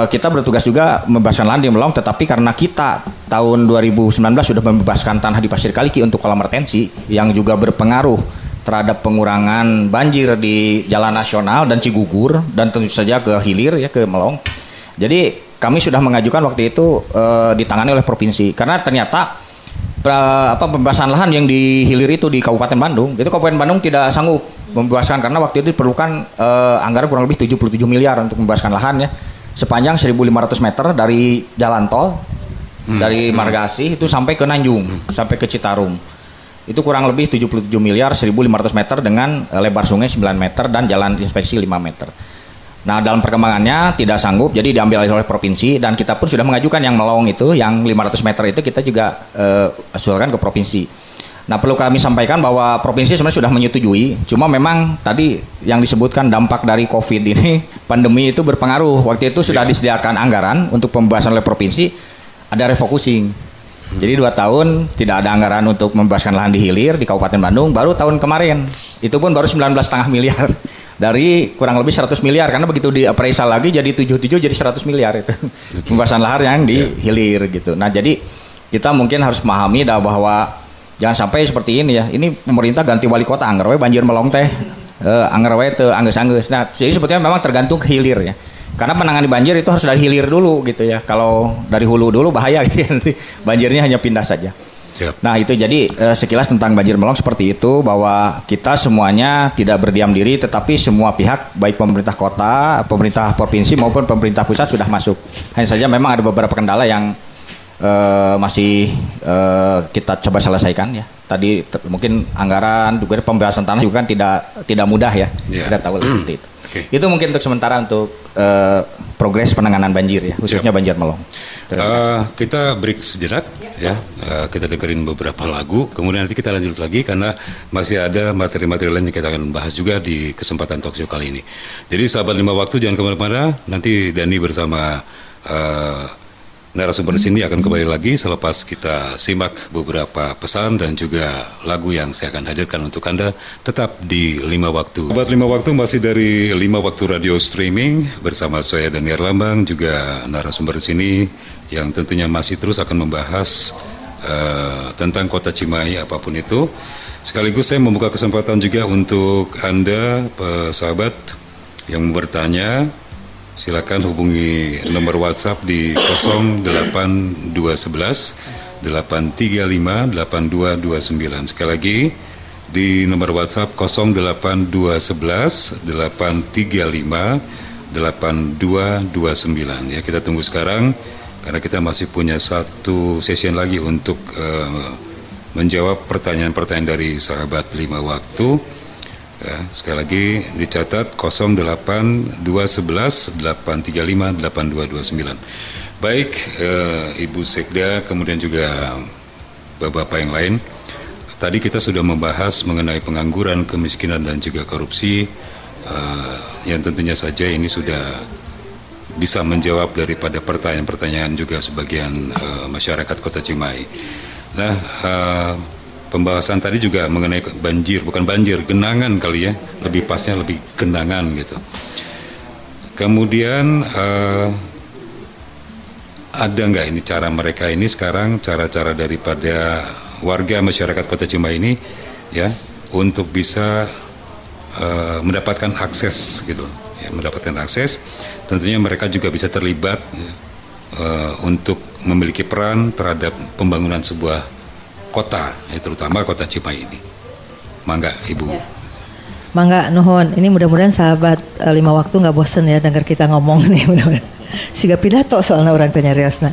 kita bertugas juga membebaskan lahan di Melong, tetapi karena kita tahun 2019 sudah membebaskan tanah di Pasir Kaliki untuk kolam retensi yang juga berpengaruh terhadap pengurangan banjir di Jalan Nasional dan Cigugur dan tentu saja ke hilir ya, ke Melong. Jadi kami sudah mengajukan waktu itu ditangani oleh provinsi karena ternyata pembebasan lahan yang di hilir itu di Kabupaten Bandung, itu Kabupaten Bandung tidak sanggup membebaskan karena waktu itu diperlukan anggaran kurang lebih 77 miliar untuk membebaskan lahan ya, sepanjang 1.500 meter dari jalan tol dari Marga Asih itu sampai ke Nanjung, sampai ke Citarum. Itu kurang lebih 77 miliar 1.500 meter dengan lebar sungai 9 meter dan jalan inspeksi 5 meter. Nah, dalam perkembangannya tidak sanggup, jadi diambil oleh provinsi dan kita pun sudah mengajukan yang Melong itu, yang 500 meter itu kita juga usulkan ke provinsi. Nah, perlu kami sampaikan bahwa provinsi sebenarnya sudah menyetujui, cuma memang tadi yang disebutkan dampak dari COVID ini, pandemi itu berpengaruh. Waktu itu sudah disediakan anggaran untuk pembebasan oleh provinsi, ada refocusing. Jadi 2 tahun tidak ada anggaran untuk membebaskan lahan di hilir di Kabupaten Bandung, baru tahun kemarin, itu pun baru 19,5 miliar. Dari kurang lebih 100 miliar karena begitu di appraisal lagi jadi 77 jadi 100 miliar itu pembebasan lahan yang di hilir gitu. Nah, jadi kita mungkin harus memahami bahwa jangan sampai seperti ini ya. Ini pemerintah ganti wali kota anggar we banjir Melong teh. Anggar we teu anggeus-anggeus. Nah, jadi sebetulnya memang tergantung hilir ya. Karena penanganan banjir itu harus dari hilir dulu gitu ya. Kalau dari hulu dulu bahaya gitu ya, nanti banjirnya hanya pindah saja. Siap. Nah, itu jadi sekilas tentang banjir Melong seperti itu, bahwa kita semuanya tidak berdiam diri, tetapi semua pihak baik pemerintah kota, pemerintah provinsi maupun pemerintah pusat sudah masuk. Hanya saja memang ada beberapa kendala yang masih kita coba selesaikan ya. Tadi mungkin anggaran juga pembebasan tanah juga kan tidak mudah ya. Kita tahu seperti itu. Okay. Itu mungkin untuk sementara untuk progres penanganan banjir ya, khususnya banjir Melong. Kita break sejenak ya. Kita dengerin beberapa lagu, kemudian nanti kita lanjut lagi karena masih ada materi-materi lain yang kita akan bahas juga di kesempatan talkshow kali ini. Jadi sahabat 5 waktu jangan kemana-mana, nanti Dani bersama narasumber sini akan kembali lagi selepas kita simak beberapa pesan dan juga lagu yang saya akan hadirkan untuk Anda tetap di 5 waktu. Sobat 5 waktu masih dari 5 waktu radio streaming bersama saya Daniel Lambang, juga narasumber sini yang tentunya masih terus akan membahas tentang kota Cimahi apapun itu. Sekaligus saya membuka kesempatan juga untuk Anda sahabat yang bertanya. Silakan hubungi nomor WhatsApp di 08211 835 8229. Sekali lagi di nomor WhatsApp 08211 835 8229. Ya, kita tunggu sekarang karena kita masih punya satu session lagi untuk menjawab pertanyaan-pertanyaan dari sahabat 5 waktu. Ya, sekali lagi dicatat 08211 835 8229. Baik, Ibu Sekda, kemudian juga Bapak-bapak yang lain. Tadi kita sudah membahas mengenai pengangguran, kemiskinan dan juga korupsi, yang tentunya saja ini sudah bisa menjawab daripada pertanyaan-pertanyaan juga sebagian masyarakat Kota Cimahi. Nah, pembahasan tadi juga mengenai banjir, bukan banjir, genangan kali ya, lebih pasnya lebih genangan gitu. Kemudian ada nggak ini cara mereka ini sekarang, cara-cara daripada warga masyarakat Kota Cimahi ini ya untuk bisa mendapatkan akses gitu ya, mendapatkan akses. Tentunya mereka juga bisa terlibat ya, untuk memiliki peran terhadap pembangunan sebuah kota ya, terutama Kota Cimahi ini. Mangga Ibu. Ya. Mangga nuhun. Ini mudah-mudahan sahabat 5 waktu nggak bosen ya dengar kita ngomong nih. Siga pidato soalnya orang tanya riosna.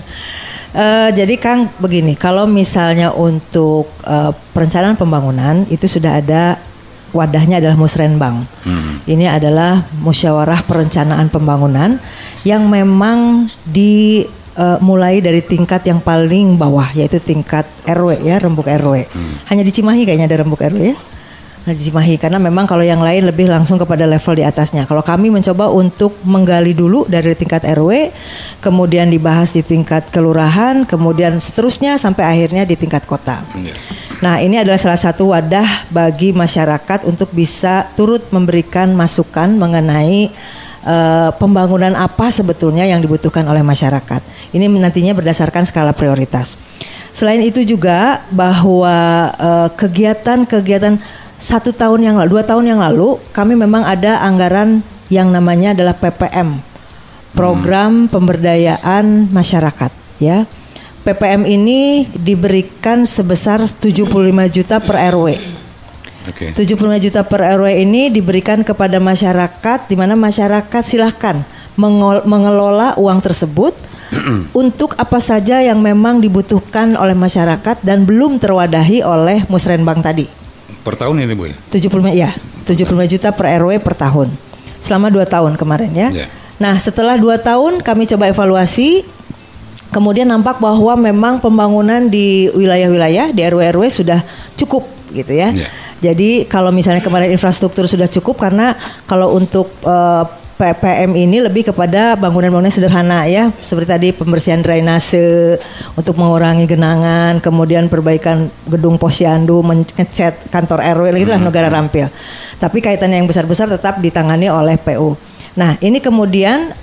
Jadi Kang begini, kalau misalnya untuk perencanaan pembangunan itu sudah ada wadahnya adalah Musrenbang. Ini adalah musyawarah perencanaan pembangunan yang memang mulai dari tingkat yang paling bawah yaitu tingkat RW ya, rembuk RW. Hanya di Cimahi kayaknya ada rembuk RW ya. Di Cimahi karena memang kalau yang lain lebih langsung kepada level di atasnya. Kalau kami mencoba untuk menggali dulu dari tingkat RW, kemudian dibahas di tingkat kelurahan, kemudian seterusnya sampai akhirnya di tingkat kota. Nah, ini adalah salah satu wadah bagi masyarakat untuk bisa turut memberikan masukan mengenai pembangunan apa sebetulnya yang dibutuhkan oleh masyarakat. Ini nantinya berdasarkan skala prioritas. Selain itu juga bahwa kegiatan-kegiatan 2 tahun yang lalu kami memang ada anggaran yang namanya adalah PPM, Program Pemberdayaan Masyarakat ya. PPM ini diberikan sebesar 75 juta per RW. 75 juta per RW ini diberikan kepada masyarakat di mana masyarakat silahkan mengelola uang tersebut untuk apa saja yang memang dibutuhkan oleh masyarakat dan belum terwadahi oleh Musrenbang tadi. Per tahun ini Bu ya? 75 juta per RW per tahun. Selama 2 tahun kemarin ya. Nah setelah 2 tahun kami coba evaluasi. Kemudian nampak bahwa memang pembangunan di wilayah-wilayah di RW-RW sudah cukup gitu ya. Jadi kalau misalnya kemarin infrastruktur sudah cukup karena kalau untuk PPM ini lebih kepada bangunan-bangunan sederhana ya, seperti tadi pembersihan drainase untuk mengurangi genangan, kemudian perbaikan gedung posyandu, mengecat kantor RW, itulah negara rampil. Tapi kaitannya yang besar-besar tetap ditangani oleh PU. Nah, ini kemudian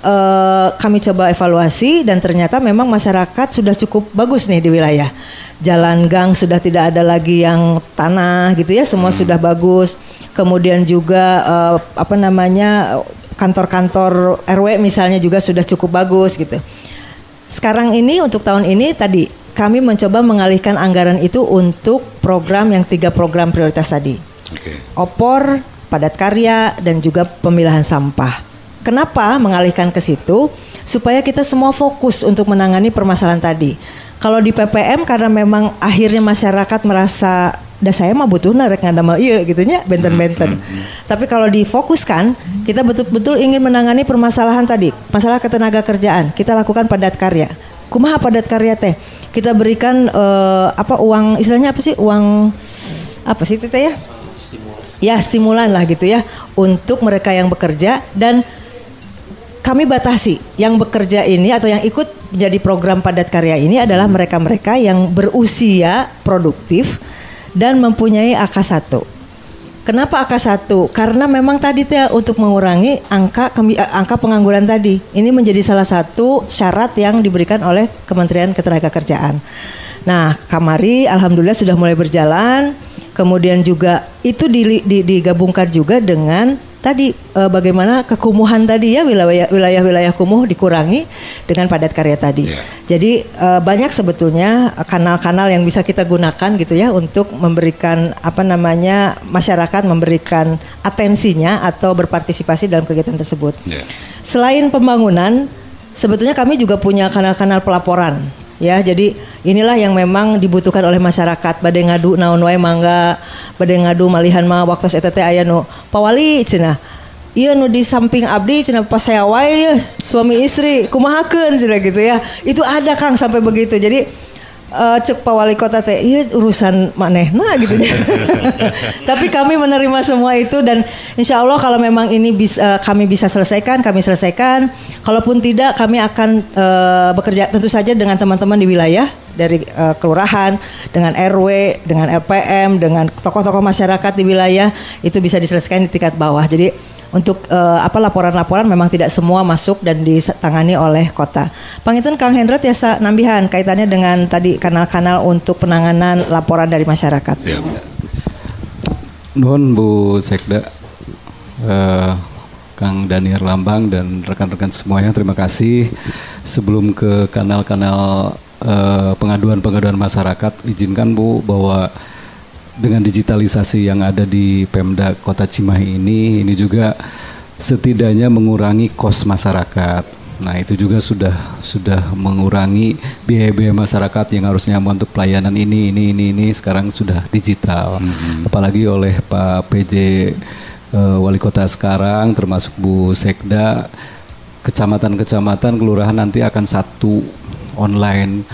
kami coba evaluasi dan ternyata memang masyarakat sudah cukup bagus nih di wilayah. Jalan gang sudah tidak ada lagi yang tanah gitu ya, semua sudah bagus. Kemudian juga kantor-kantor RW misalnya juga sudah cukup bagus gitu. Sekarang ini untuk tahun ini tadi kami mencoba mengalihkan anggaran itu untuk program yang 3 program prioritas tadi. Opor, padat karya dan juga pemilahan sampah. Kenapa mengalihkan ke situ? Supaya kita semua fokus untuk menangani permasalahan tadi. Kalau di PPM karena memang akhirnya masyarakat merasa dah saya mah butuh narek ngadamel iya gitunya benten-benten. Tapi kalau difokuskan, kita betul-betul ingin menangani permasalahan tadi, masalah ketenaga kerjaan. Kita lakukan padat karya. Kumaha padat karya teh? Kita berikan uang istilahnya apa sih? Uang apa sih itu teh ya? Ya stimulan lah gitu ya untuk mereka yang bekerja dan kami batasi yang bekerja ini atau yang ikut jadi program padat karya ini adalah mereka-mereka yang berusia produktif dan mempunyai AK1. Kenapa AK1? Karena memang tadi untuk mengurangi angka pengangguran tadi. Ini menjadi salah satu syarat yang diberikan oleh Kementerian Ketenagakerjaan. Nah, kamari alhamdulillah sudah mulai berjalan. Kemudian juga itu digabungkan juga dengan tadi bagaimana kekumuhan tadi ya wilayah-wilayah kumuh dikurangi dengan padat karya tadi. Jadi banyak sebetulnya kanal-kanal yang bisa kita gunakan gitu ya untuk memberikan masyarakat memberikan atensinya atau berpartisipasi dalam kegiatan tersebut. Selain pembangunan, sebetulnya kami juga punya kanal-kanal pelaporan. Ya, jadi inilah yang memang dibutuhkan oleh masyarakat. Bade ngadu naon wae mangga, bade ngadu malihan mah waktos eta teh aya nu pawali cenah. Ieu nu di samping abdi cenah pas saya wae suami istri kumahakeun cenah gitu ya. Itu ada Kang sampai begitu. Jadi cek Pak Wali Kota teh ieu urusan manehna gitu ya. Tapi kami menerima semua itu dan insya Allah kalau memang ini kami bisa selesaikan, kami selesaikan. Kalaupun tidak, kami akan bekerja tentu saja dengan teman-teman di wilayah dari kelurahan, dengan RW, dengan LPM, dengan tokoh-tokoh masyarakat di wilayah itu bisa diselesaikan di tingkat bawah. Jadi untuk laporan-laporan memang tidak semua masuk dan ditangani oleh kota. Panginten Kang Hendra tiasa nambihan kaitannya dengan tadi kanal-kanal untuk penanganan laporan dari masyarakat. Siap. Nuhun Bu Sekda, Kang Daniel Lambang dan rekan-rekan semuanya, terima kasih. Sebelum ke kanal-kanal pengaduan masyarakat, izinkan Bu bahwa dengan digitalisasi yang ada di Pemda Kota Cimahi ini juga setidaknya mengurangi kos masyarakat. Nah itu juga sudah mengurangi biaya-biaya masyarakat yang harusnya untuk pelayanan ini sekarang sudah digital. Apalagi oleh Pak PJ Wali Kota sekarang termasuk Bu Sekda, kecamatan-kecamatan kelurahan nanti akan satu online.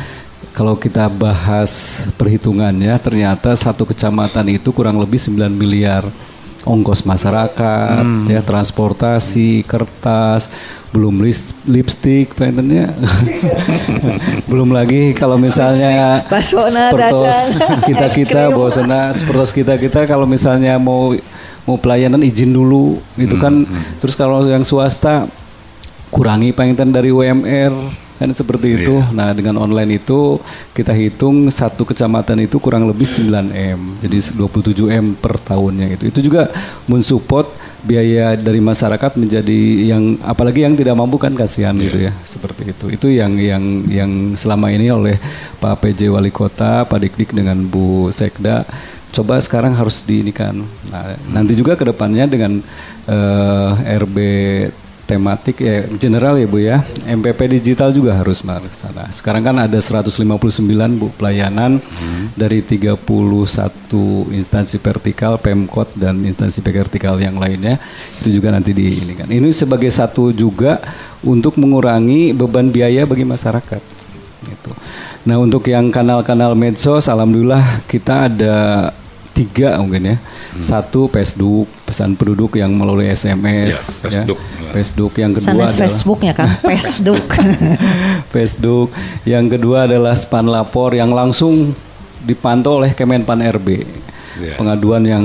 Kalau kita bahas perhitungannya, ternyata satu kecamatan itu kurang lebih 9 miliar ongkos masyarakat, ya transportasi, kertas, belum lipstik, pengennya. Belum lagi kalau misalnya sepertos kita kalau misalnya mau pelayanan izin dulu, itu kan. Terus kalau yang swasta kurangi penginten dari UMR. Kan seperti itu. Nah dengan online itu kita hitung satu kecamatan itu kurang lebih 9M, jadi 27M per tahunnya itu juga mensupport biaya dari masyarakat menjadi yang apalagi yang tidak mampu kan kasihan gitu ya, seperti itu yang selama ini oleh Pak PJ Wali Kota, Pak Dik dengan Bu Sekda coba sekarang harus diinikan. Nah nanti juga kedepannya dengan RB tematik ya general ya Bu ya, MPP digital juga harus masuk sana. Sekarang kan ada 159 Bu pelayanan dari 31 instansi vertikal, Pemkot dan instansi vertikal yang lainnya itu juga nanti diinikan. Ini sebagai satu juga untuk mengurangi beban biaya bagi masyarakat. Gitu. Nah untuk yang kanal-kanal medsos, alhamdulillah kita ada 3 mungkin ya. Satu Facebook, pesan penduduk yang melalui SMS ya, Facebook. Yang kedua adalah Facebooknya kan Facebook. Yang kedua adalah span lapor yang langsung dipantau oleh Kemenpan RB. Pengaduan yang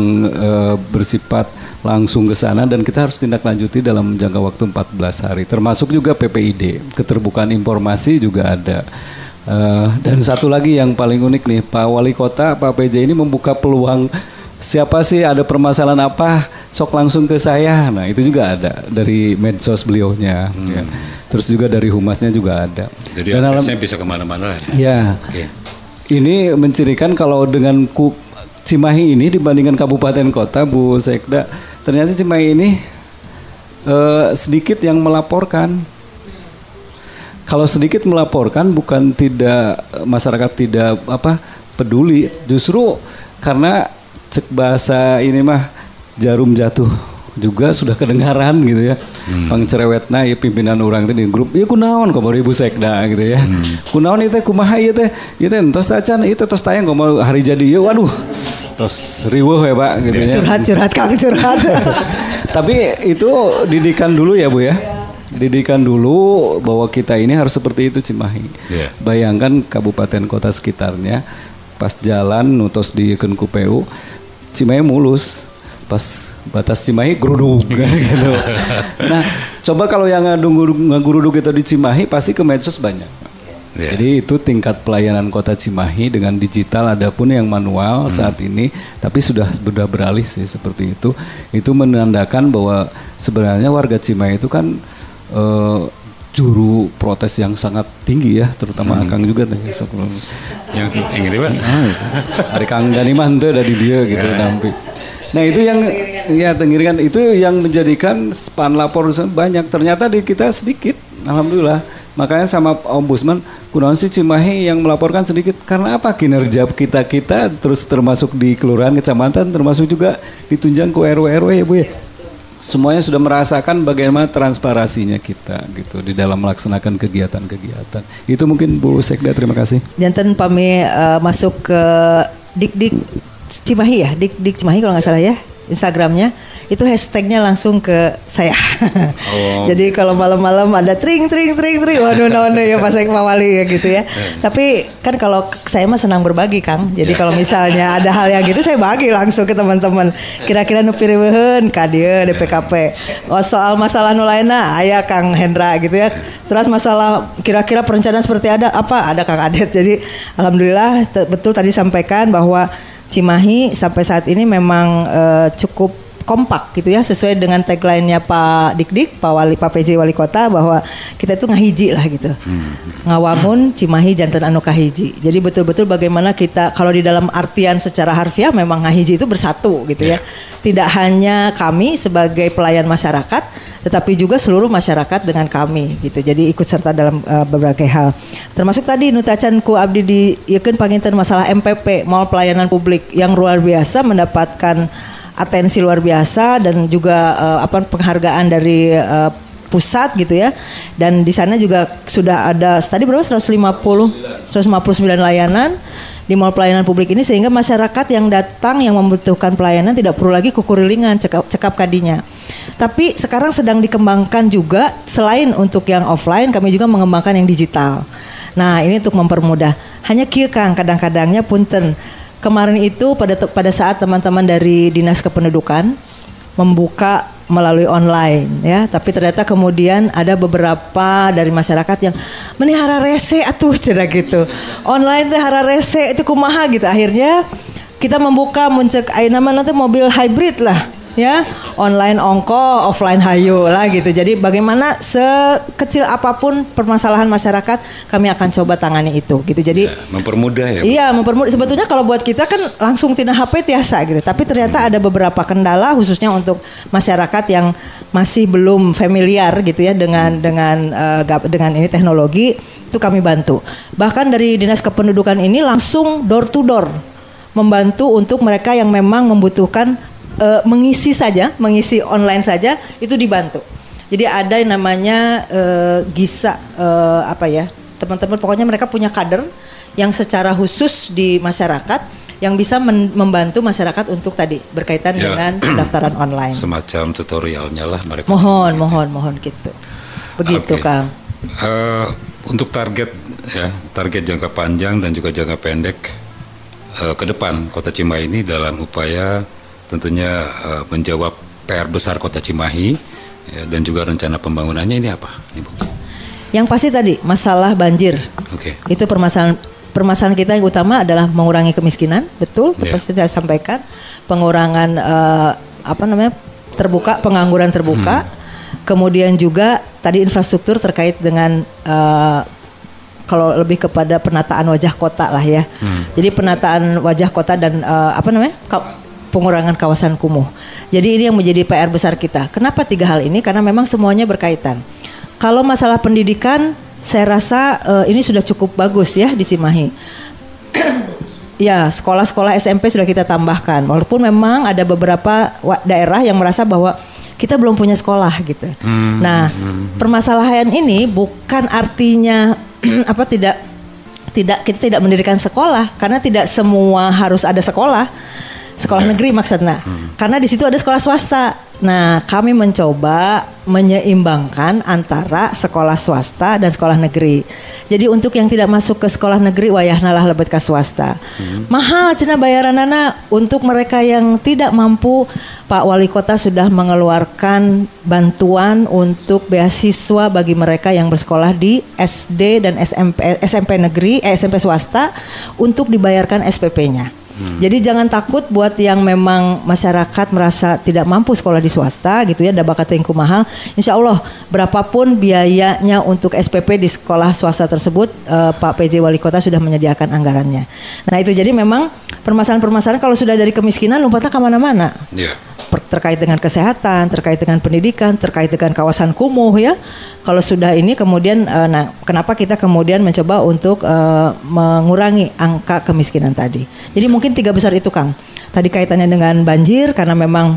bersifat langsung ke sana dan kita harus tindak lanjuti dalam jangka waktu 14 hari. Termasuk juga PPID, keterbukaan informasi juga ada. Dan satu lagi yang paling unik nih, Pak Wali Kota, Pak PJ ini membuka peluang siapa sih ada permasalahan apa, sok langsung ke saya. Nah itu juga ada dari medsos beliaunya. Ya. Terus juga dari humasnya juga ada. Jadi dan aksesnya bisa kemana-mana. Ya. Ini mencirikan kalau dengan Cimahi ini dibandingkan kabupaten kota, Bu Sekda, ternyata Cimahi ini sedikit yang melaporkan. Kalau sedikit melaporkan bukan tidak masyarakat tidak peduli, justru karena cek bahasa ini mah jarum jatuh juga sudah kedengaran gitu ya. Pangcerewetna ya pimpinan orang itu di grup, ya kunaon kok Ibu Sekda gitu ya. Kunaon itu kumaha ieu teh entos tacan itu tos tayang kok mau hari jadi ya waduh. Tos riweuh ya Pak gitu ya. Curhat Kang curhat. Tapi itu didikan dulu ya Bu ya. Didikan dulu bahwa kita ini harus seperti itu Cimahi. Bayangkan kabupaten kota sekitarnya pas jalan nutos di KPU Cimahi mulus, pas batas Cimahi geruduk gitu. Nah, coba kalau yang ngaguruduk itu di Cimahi pasti ke medsos banyak. Jadi itu tingkat pelayanan kota Cimahi dengan digital, adapun yang manual saat ini, tapi sudah beralih sih seperti itu. Itu menandakan bahwa sebenarnya warga Cimahi itu kan juru protes yang sangat tinggi ya, terutama Akang juga nih sebelum yang ini Pak. Hari Kang Dani mantu dari dia gitu nampi. Nah itu yang ya tenggirikan itu yang menjadikan span lapor banyak, ternyata di kita sedikit, alhamdulillah. Makanya sama Ombudsman, kunaon sih Cimahi yang melaporkan sedikit karena apa kinerja kita terus termasuk di kelurahan kecamatan termasuk juga ditunjang ke RW ya Bu ya. Semuanya sudah merasakan bagaimana transparansinya kita gitu di dalam melaksanakan kegiatan-kegiatan. Itu mungkin Bu Sekda, terima kasih. Janten pami masuk ke Dik Cimahi ya, Dik Cimahi kalau nggak salah ya. Instagramnya, itu hashtagnya langsung ke saya. Jadi kalau malam-malam ada tring, waduh ya Pak Wali ya gitu ya. Tapi kan kalau saya mah senang berbagi Kang. Jadi kalau misalnya ada hal yang gitu saya bagi langsung ke teman-teman. Kira-kira nu pireueun ka dieu DPKP. Oh, soal masalah nu lainna aya Kang Hendra gitu ya. Terus masalah kira-kira perencanaan seperti ada Kang Adet. Jadi alhamdulillah betul tadi sampaikan bahwa Cimahi sampai saat ini memang cukup kompak gitu ya, sesuai dengan tagline-nya Pak Dikdik, Pak PJ Wali Kota, bahwa kita itu ngahiji lah gitu. Ngawangun Cimahi janten anu kahiji. Jadi betul-betul bagaimana kita, kalau di dalam artian secara harfiah memang ngahiji itu bersatu gitu ya. Tidak hanya kami sebagai pelayan masyarakat, tetapi juga seluruh masyarakat dengan kami gitu. Jadi ikut serta dalam berbagai hal. Termasuk tadi nutacan ku abdi di ieun panginten masalah MPP, Mall Pelayanan Publik, yang luar biasa mendapatkan atensi luar biasa dan juga penghargaan dari pusat gitu ya. Dan di sana juga sudah ada tadi berapa 159 layanan di Mall Pelayanan Publik ini, sehingga masyarakat yang datang yang membutuhkan pelayanan tidak perlu lagi kukurilingan cekap kadinya. Tapi sekarang sedang dikembangkan juga, selain untuk yang offline kami juga mengembangkan yang digital. Nah, ini untuk mempermudah. Hanya kieu Kang, kadang-kadangnya punten. Kemarin itu pada saat teman-teman dari Dinas Kependudukan membuka melalui online ya, tapi ternyata kemudian ada beberapa dari masyarakat yang menihara rese atuh cenah gitu. Online teh hara rese itu kumaha gitu. Akhirnya kita membuka muncul ayeuna nanti mobil hybrid lah ya, online ongko, offline hayu lah gitu. Jadi bagaimana sekecil apapun permasalahan masyarakat kami akan coba tangani itu gitu. Jadi mempermudah ya. Iya, mempermudah. Sebetulnya kalau buat kita kan langsung tina HP tiasa gitu. Tapi ternyata ada beberapa kendala khususnya untuk masyarakat yang masih belum familiar gitu ya dengan ini teknologi, itu kami bantu. Bahkan dari Dinas Kependudukan ini langsung door to door membantu untuk mereka yang memang membutuhkan mengisi online saja, itu dibantu. Jadi ada yang namanya GISA teman-teman, pokoknya mereka punya kader yang secara khusus di masyarakat yang bisa membantu masyarakat untuk tadi berkaitan dengan pendaftaran online. Semacam tutorialnya lah mereka. Mohon gitu. Begitu Kang. Untuk target jangka panjang dan juga jangka pendek ke depan Kota Cimahi ini dalam upaya tentunya menjawab PR besar Kota Cimahi ya, dan juga rencana pembangunannya ini apa, Ibu? Yang pasti tadi masalah banjir. Itu permasalahan kita yang utama adalah mengurangi kemiskinan, betul. Pasti saya sampaikan pengurangan pengangguran terbuka. Kemudian juga tadi infrastruktur terkait dengan kalau lebih kepada penataan wajah kota lah ya. Jadi penataan wajah kota dan pengurangan kawasan kumuh. Jadi ini yang menjadi PR besar kita. Kenapa 3 hal ini? Karena memang semuanya berkaitan. Kalau masalah pendidikan, saya rasa ini sudah cukup bagus ya di Cimahi. Ya, sekolah-sekolah SMP sudah kita tambahkan. Walaupun memang ada beberapa daerah yang merasa bahwa kita belum punya sekolah gitu. Nah, permasalahan ini bukan artinya kita tidak mendirikan sekolah, karena tidak semua harus ada sekolah negeri maksudnya. Karena di situ ada sekolah swasta. Nah, kami mencoba menyeimbangkan antara sekolah swasta dan sekolah negeri. Jadi untuk yang tidak masuk ke sekolah negeri wayahna lah lebet ka swasta. Mahal cenah bayaranana. Untuk mereka yang tidak mampu, Pak Wali Kota sudah mengeluarkan bantuan untuk beasiswa bagi mereka yang bersekolah di SD dan SMP negeri, SMP swasta untuk dibayarkan SPP-nya. Jadi jangan takut buat yang memang masyarakat merasa tidak mampu sekolah di swasta gitu ya, da bakat teuing kumaha. Insya Allah berapapun biayanya untuk SPP di sekolah swasta tersebut, Pak PJ Wali Kota sudah menyediakan anggarannya. Nah itu jadi memang permasalahan-permasalahan kalau sudah dari kemiskinan lompatnya kemana-mana. Terkait dengan kesehatan, terkait dengan pendidikan, terkait dengan kawasan kumuh ya. Kalau sudah ini kemudian, kenapa kita kemudian mencoba untuk mengurangi angka kemiskinan tadi. Jadi mungkin 3 besar itu Kang. Tadi kaitannya dengan banjir karena memang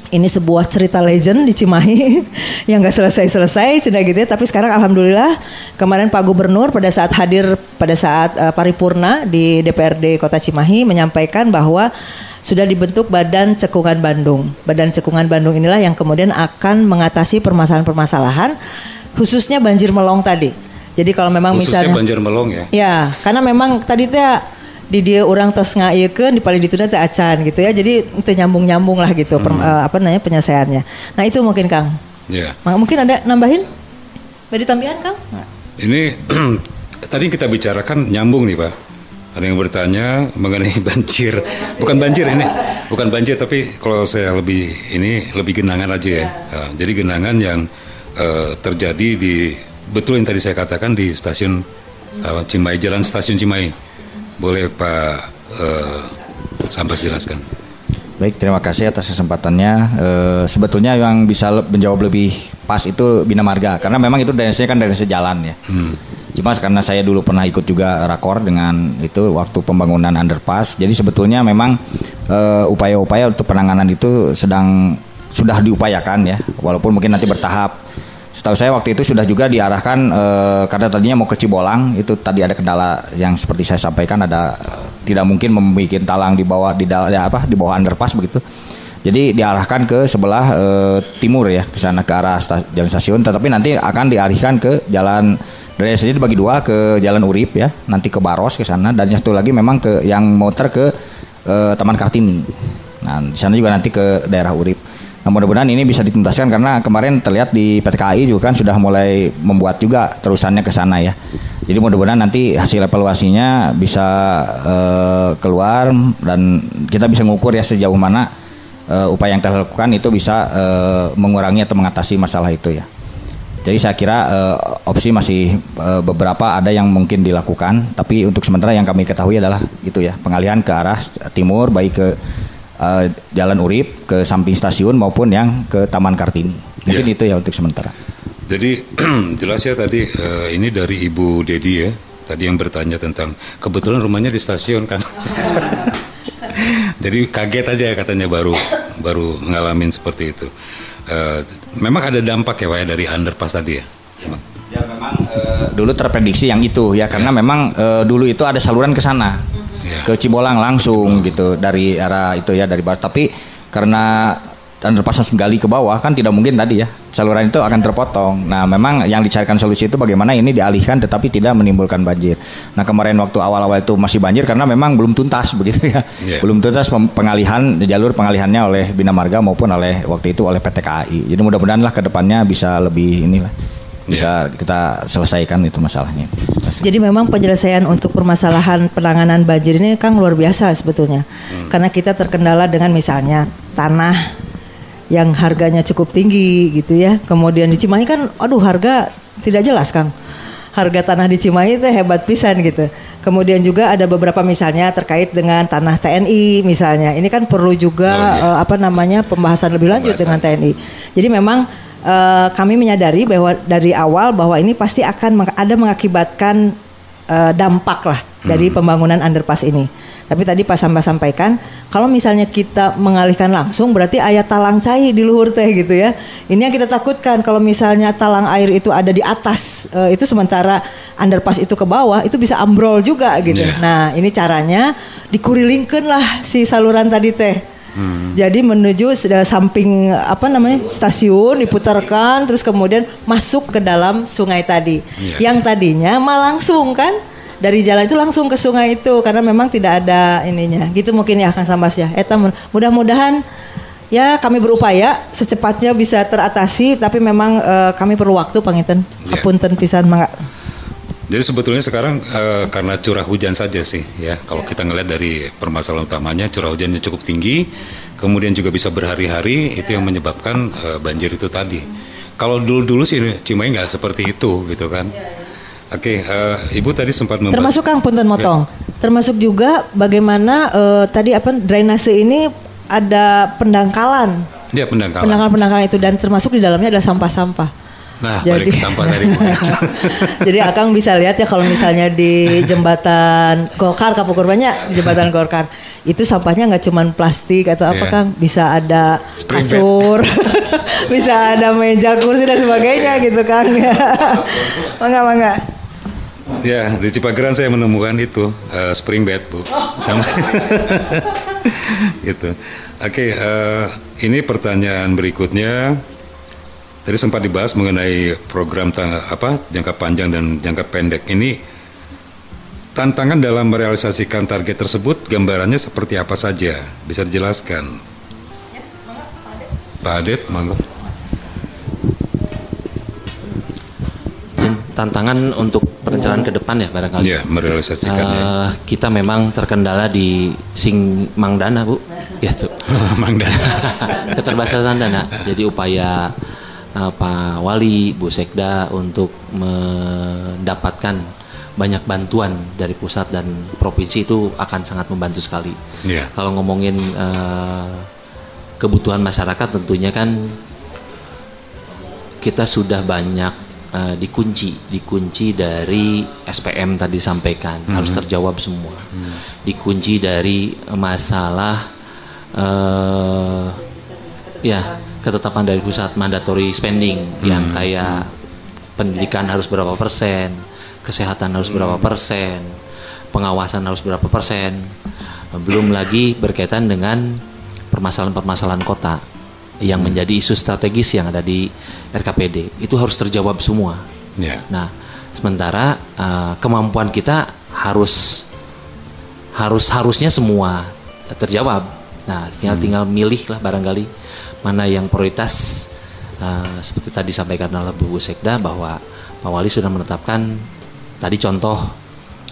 ini sebuah cerita legend di Cimahi yang gak selesai-selesai sudah gitu ya. Tapi sekarang alhamdulillah kemarin Pak Gubernur pada saat hadir pada saat paripurna di DPRD Kota Cimahi menyampaikan bahwa sudah dibentuk Badan Cekungan Bandung. Badan Cekungan Bandung inilah yang kemudian akan mengatasi permasalahan-permasalahan khususnya banjir melong tadi. Jadi kalau memang khususnya misalnya banjir melong ya. Ya, karena memang tadi teh di dia orang tos ngaiekeun di paling ditunda teh acan gitu ya. Jadi itu nyambung-nyambung lah gitu penyelesaiannya. Nah, itu mungkin Kang. Ya. Mungkin ada nambahin? Badi tambahan Kang? Ini tadi kita bicarakan nyambung nih Pak. Ada yang bertanya mengenai banjir. Bukan banjir ini, bukan banjir tapi kalau saya lebih genangan aja ya. Jadi genangan yang terjadi di betul yang tadi saya katakan di stasiun Cimahi, Jalan Stasiun Cimahi. Boleh Pak Sambas jelaskan. Baik, terima kasih atas kesempatannya. Sebetulnya yang bisa menjawab lebih pas itu Bina Marga, karena memang itu drainase kan drainase jalan ya. Cuma karena saya dulu pernah ikut juga rakor dengan itu waktu pembangunan underpass, jadi sebetulnya memang upaya-upaya untuk penanganan itu sudah diupayakan ya, walaupun mungkin nanti bertahap. Setahu saya waktu itu sudah juga diarahkan karena tadinya mau ke Cibolang, itu tadi ada kendala yang seperti saya sampaikan, ada tidak mungkin membuat talang di bawah underpass begitu. Jadi diarahkan ke sebelah timur ya, ke sana ke arah jalan stasiun, tetapi nanti akan dialihkan ke jalan drainase dibagi dua, ke Jalan Urip ya, nanti ke Baros ke sana, dan satu lagi memang ke yang motor ke Taman Kartini. Nah, di sana juga nanti ke daerah Urip. Nah, mudah-mudahan ini bisa dituntaskan karena kemarin terlihat di PT KAI juga kan sudah mulai membuat juga terusannya ke sana ya. Jadi mudah-mudahan nanti hasil evaluasinya bisa keluar dan kita bisa mengukur ya sejauh mana upaya yang telah dilakukan itu bisa mengurangi atau mengatasi masalah itu ya. Jadi saya kira opsi masih beberapa ada yang mungkin dilakukan, tapi untuk sementara yang kami ketahui adalah itu ya, pengalihan ke arah timur baik ke Jalan Urip ke samping stasiun maupun yang ke Taman Kartini. Mungkin itu ya untuk sementara. Jadi jelas ya tadi ini dari Ibu Dedi ya, tadi yang bertanya tentang kebetulan rumahnya di stasiun kan. Jadi kaget aja katanya baru ngalamin seperti itu. Memang ada dampak ya Pak ya dari underpass tadi ya? Ya memang dulu terprediksi yang itu ya karena memang dulu itu ada saluran ke sana ke Cibolang langsung gitu dari arah itu ya dari barat, tapi karena underpass langsung gali ke bawah kan tidak mungkin tadi ya saluran itu akan terpotong. Nah memang yang dicarikan solusi itu bagaimana ini dialihkan tetapi tidak menimbulkan banjir. Nah kemarin waktu awal-awal itu masih banjir karena memang belum tuntas begitu ya, belum tuntas pengalihan jalur pengalihannya oleh Bina Marga maupun oleh waktu itu oleh PT KAI. Jadi mudah-mudahan lah kedepannya bisa lebih inilah bisa kita selesaikan itu masalahnya. Jadi memang penyelesaian untuk permasalahan penanganan banjir ini Kang luar biasa sebetulnya. Karena kita terkendala dengan misalnya tanah yang harganya cukup tinggi gitu ya. Kemudian di Cimahi kan harga tidak jelas Kang. Harga tanah di Cimahi itu hebat pisan gitu. Kemudian juga ada beberapa misalnya terkait dengan tanah TNI misalnya. Ini kan perlu juga pembahasan lebih lanjut dengan TNI. Jadi memang kami menyadari bahwa dari awal bahwa ini pasti akan ada mengakibatkan dampak lah dari pembangunan underpass ini. Tapi tadi Pak Sambas sampaikan kalau misalnya kita mengalihkan langsung berarti aya talang cai di luhur teh gitu ya. Ini yang kita takutkan kalau misalnya talang air itu ada di atas itu sementara underpass itu ke bawah itu bisa ambrol juga gitu. Nah ini caranya dikurilingkeun lah si saluran tadi teh. Jadi menuju samping stasiun diputarkan terus kemudian masuk ke dalam sungai tadi. Yang tadinya langsung kan dari jalan itu langsung ke sungai itu karena memang tidak ada ininya. Gitu mungkin ya Kang Sambas ya. Eta mudah-mudahan ya kami berupaya secepatnya bisa teratasi tapi memang kami perlu waktu panginten. Hapunten pisan mangga. Jadi sebetulnya sekarang karena curah hujan saja sih ya. Kalau kita ngelihat dari permasalahan utamanya curah hujannya cukup tinggi, kemudian juga bisa berhari-hari itu yang menyebabkan banjir itu tadi. Kalau dulu sih Cimahi nggak seperti itu gitu kan. Oke, Ibu tadi sempat membahas. Termasuk Kang punten motong. Termasuk juga bagaimana tadi drainase ini ada pendangkalan. Iya pendangkalan. Pendangkalan itu dan termasuk di dalamnya adalah sampah-sampah. Nah, balik ke sampah tadi. Jadi Akang bisa lihat ya kalau misalnya di jembatan Golkar, Kapukurbannya jembatan Golkar itu sampahnya nggak cuma plastik atau apa Kang, bisa ada kasur, bisa ada meja kursi dan sebagainya gitu Kang. Mangga. Ya, di Cipageran saya menemukan itu spring bed, Bu. Sama. Gitu. Oke, ini pertanyaan berikutnya. Tadi sempat dibahas mengenai program jangka panjang dan jangka pendek. Ini tantangan dalam merealisasikan target tersebut, gambarannya seperti apa saja? Bisa dijelaskan? Pak Adet, monggo. Tantangan untuk perencanaan ke depan ya barangkali. Ya, merealisasikannya. Kita memang terkendala di Mangdana, Bu. Gitu. Mangdana. Keterbatasan dana. Jadi upaya Pak Wali, Bu Sekda untuk mendapatkan banyak bantuan dari pusat dan provinsi itu akan sangat membantu sekali. Yeah. Kalau ngomongin kebutuhan masyarakat tentunya kan kita sudah banyak dikunci dari SPM tadi sampaikan, harus terjawab semua. Dikunci dari masalah ketetapan dari pusat mandatory spending yang kayak pendidikan harus berapa persen, kesehatan harus berapa persen, pengawasan harus berapa persen, belum lagi berkaitan dengan permasalahan-permasalahan kota yang menjadi isu strategis yang ada di RKPD, itu harus terjawab semua. Yeah. Nah, sementara kemampuan kita harusnya semua terjawab. Nah, tinggal milih lah barangkali mana yang prioritas. Seperti tadi sampaikan oleh Bu Sekda bahwa Pak Wali sudah menetapkan tadi contoh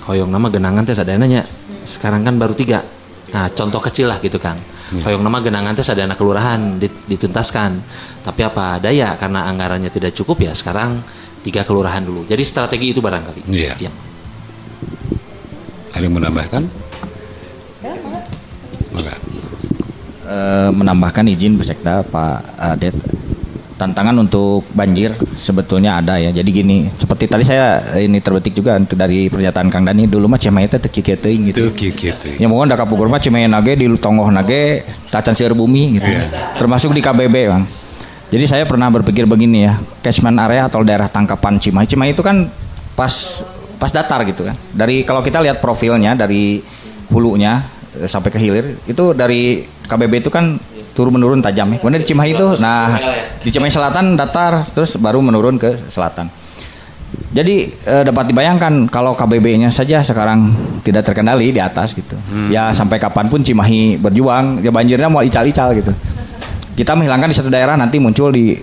hoyong nama genangan teh sadananya. Sekarang kan baru 3. Nah, contoh kecil lah gitu kan. Hoyong nama genangan teh sadana kelurahan dituntaskan. Tapi apa daya karena anggarannya tidak cukup ya sekarang 3 kelurahan dulu. Jadi strategi itu barangkali. Iya. Ya. Ada yang menambahkan? Enggak. Menambahkan izin Bu Sekda, Pak Adet. Tantangan untuk banjir sebetulnya ada ya. Jadi gini, seperti tadi saya ini terbetik juga dari pernyataan Kang Dani, dulu mah Cimahi teh teu kieu teuing gitu. Ya mohon da kapugur mah Cimahi nage di Tongoh nage tacan seueur bumi gitu. Yeah. Termasuk di KBB, Bang. Jadi saya pernah berpikir begini ya, catchment area atau daerah tangkapan Cimahi. Cimahi itu kan pas datar gitu kan. Dari kalau kita lihat profilnya dari hulunya sampai ke hilir itu dari KBB itu kan turun menurun tajam ya. Kemudian di Cimahi itu, nah di Cimahi Selatan datar, terus baru menurun ke selatan. Jadi dapat dibayangkan kalau KBB-nya saja sekarang tidak terkendali di atas gitu. Ya sampai kapanpun Cimahi berjuang, ya banjirnya mau ical-ical gitu. Kita menghilangkan di satu daerah, nanti muncul di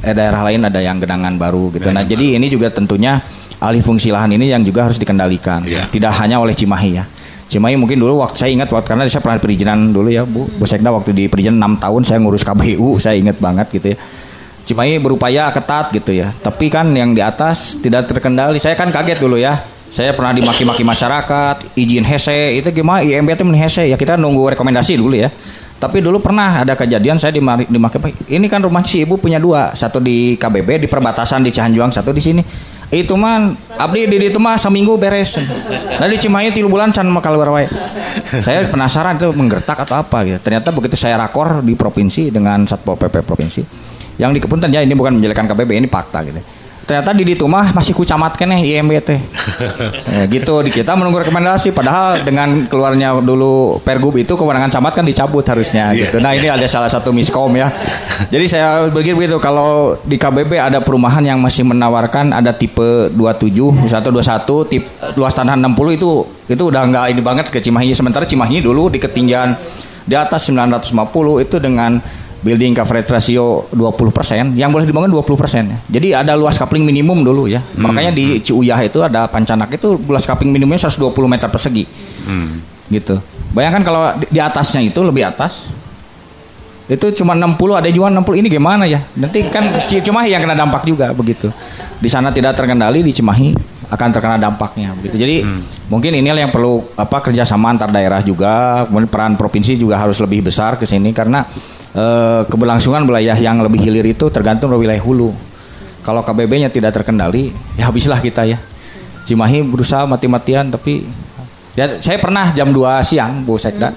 daerah lain ada yang genangan baru gitu. Nah jadi ini juga tentunya alih fungsi lahan ini yang juga harus dikendalikan. Tidak hanya oleh Cimahi ya. Cimahi mungkin dulu saya ingat karena saya pernah perizinan dulu ya Bu Sekda, waktu di perizinan 6 tahun saya ngurus KBU, saya ingat banget gitu ya. Cimahi berupaya ketat gitu ya, tapi kan yang di atas tidak terkendali. Saya kan kaget dulu ya, saya pernah dimaki-maki masyarakat, izin hese itu gimana, IMB itu hese ya, kita nunggu rekomendasi dulu ya. Tapi dulu pernah ada kejadian saya dimaki, ini kan rumah si ibu punya 2, satu di KBB di perbatasan di Cihanjuang, satu di sini. Itu mah abdi di itu mah seminggu beres. Nah di Cimahi 3 bulan can mah keluar wae. Saya penasaran itu menggertak atau apa gitu. Ternyata begitu saya rakor di provinsi dengan Satpol PP provinsi. Yang di Kepunten ya, ini bukan menjelekan KBB, ini fakta gitu. Ternyata di itu mah masih kucamat keneh IMB teh. Gitu di kita menunggu rekomendasi, padahal dengan keluarnya dulu Pergub itu kewenangan camat kan dicabut harusnya gitu. Nah, ini ada salah satu miskom ya. Jadi saya berpikir begitu, kalau di KBB ada perumahan yang masih menawarkan ada tipe 27, 121, tipe luas tanah 60 itu udah enggak ini banget ke Cimahi. Sementara Cimahi dulu di ketinggian di atas 950 itu dengan building coverage ratio 20%, yang boleh dibangun 20%. Jadi ada luas coupling minimum dulu ya. Makanya di Ciuyah itu ada Pancanak itu luas coupling minimumnya 120 meter persegi. Gitu. Bayangkan kalau di atasnya itu lebih atas. Itu cuma 60, ada juga 60, ini gimana ya? Nanti kan Cimahi yang kena dampak juga begitu. Di sana tidak terkendali, di Cimahi akan terkena dampaknya begitu. Jadi mungkin inilah yang perlu kerjasama antar daerah juga. Kemudian peran provinsi juga harus lebih besar ke sini karena keberlangsungan wilayah yang lebih hilir itu tergantung dari wilayah hulu. Kalau KBB-nya tidak terkendali, ya habislah kita ya. Cimahi berusaha mati-matian, tapi ya saya pernah jam 2 siang Bu Sekda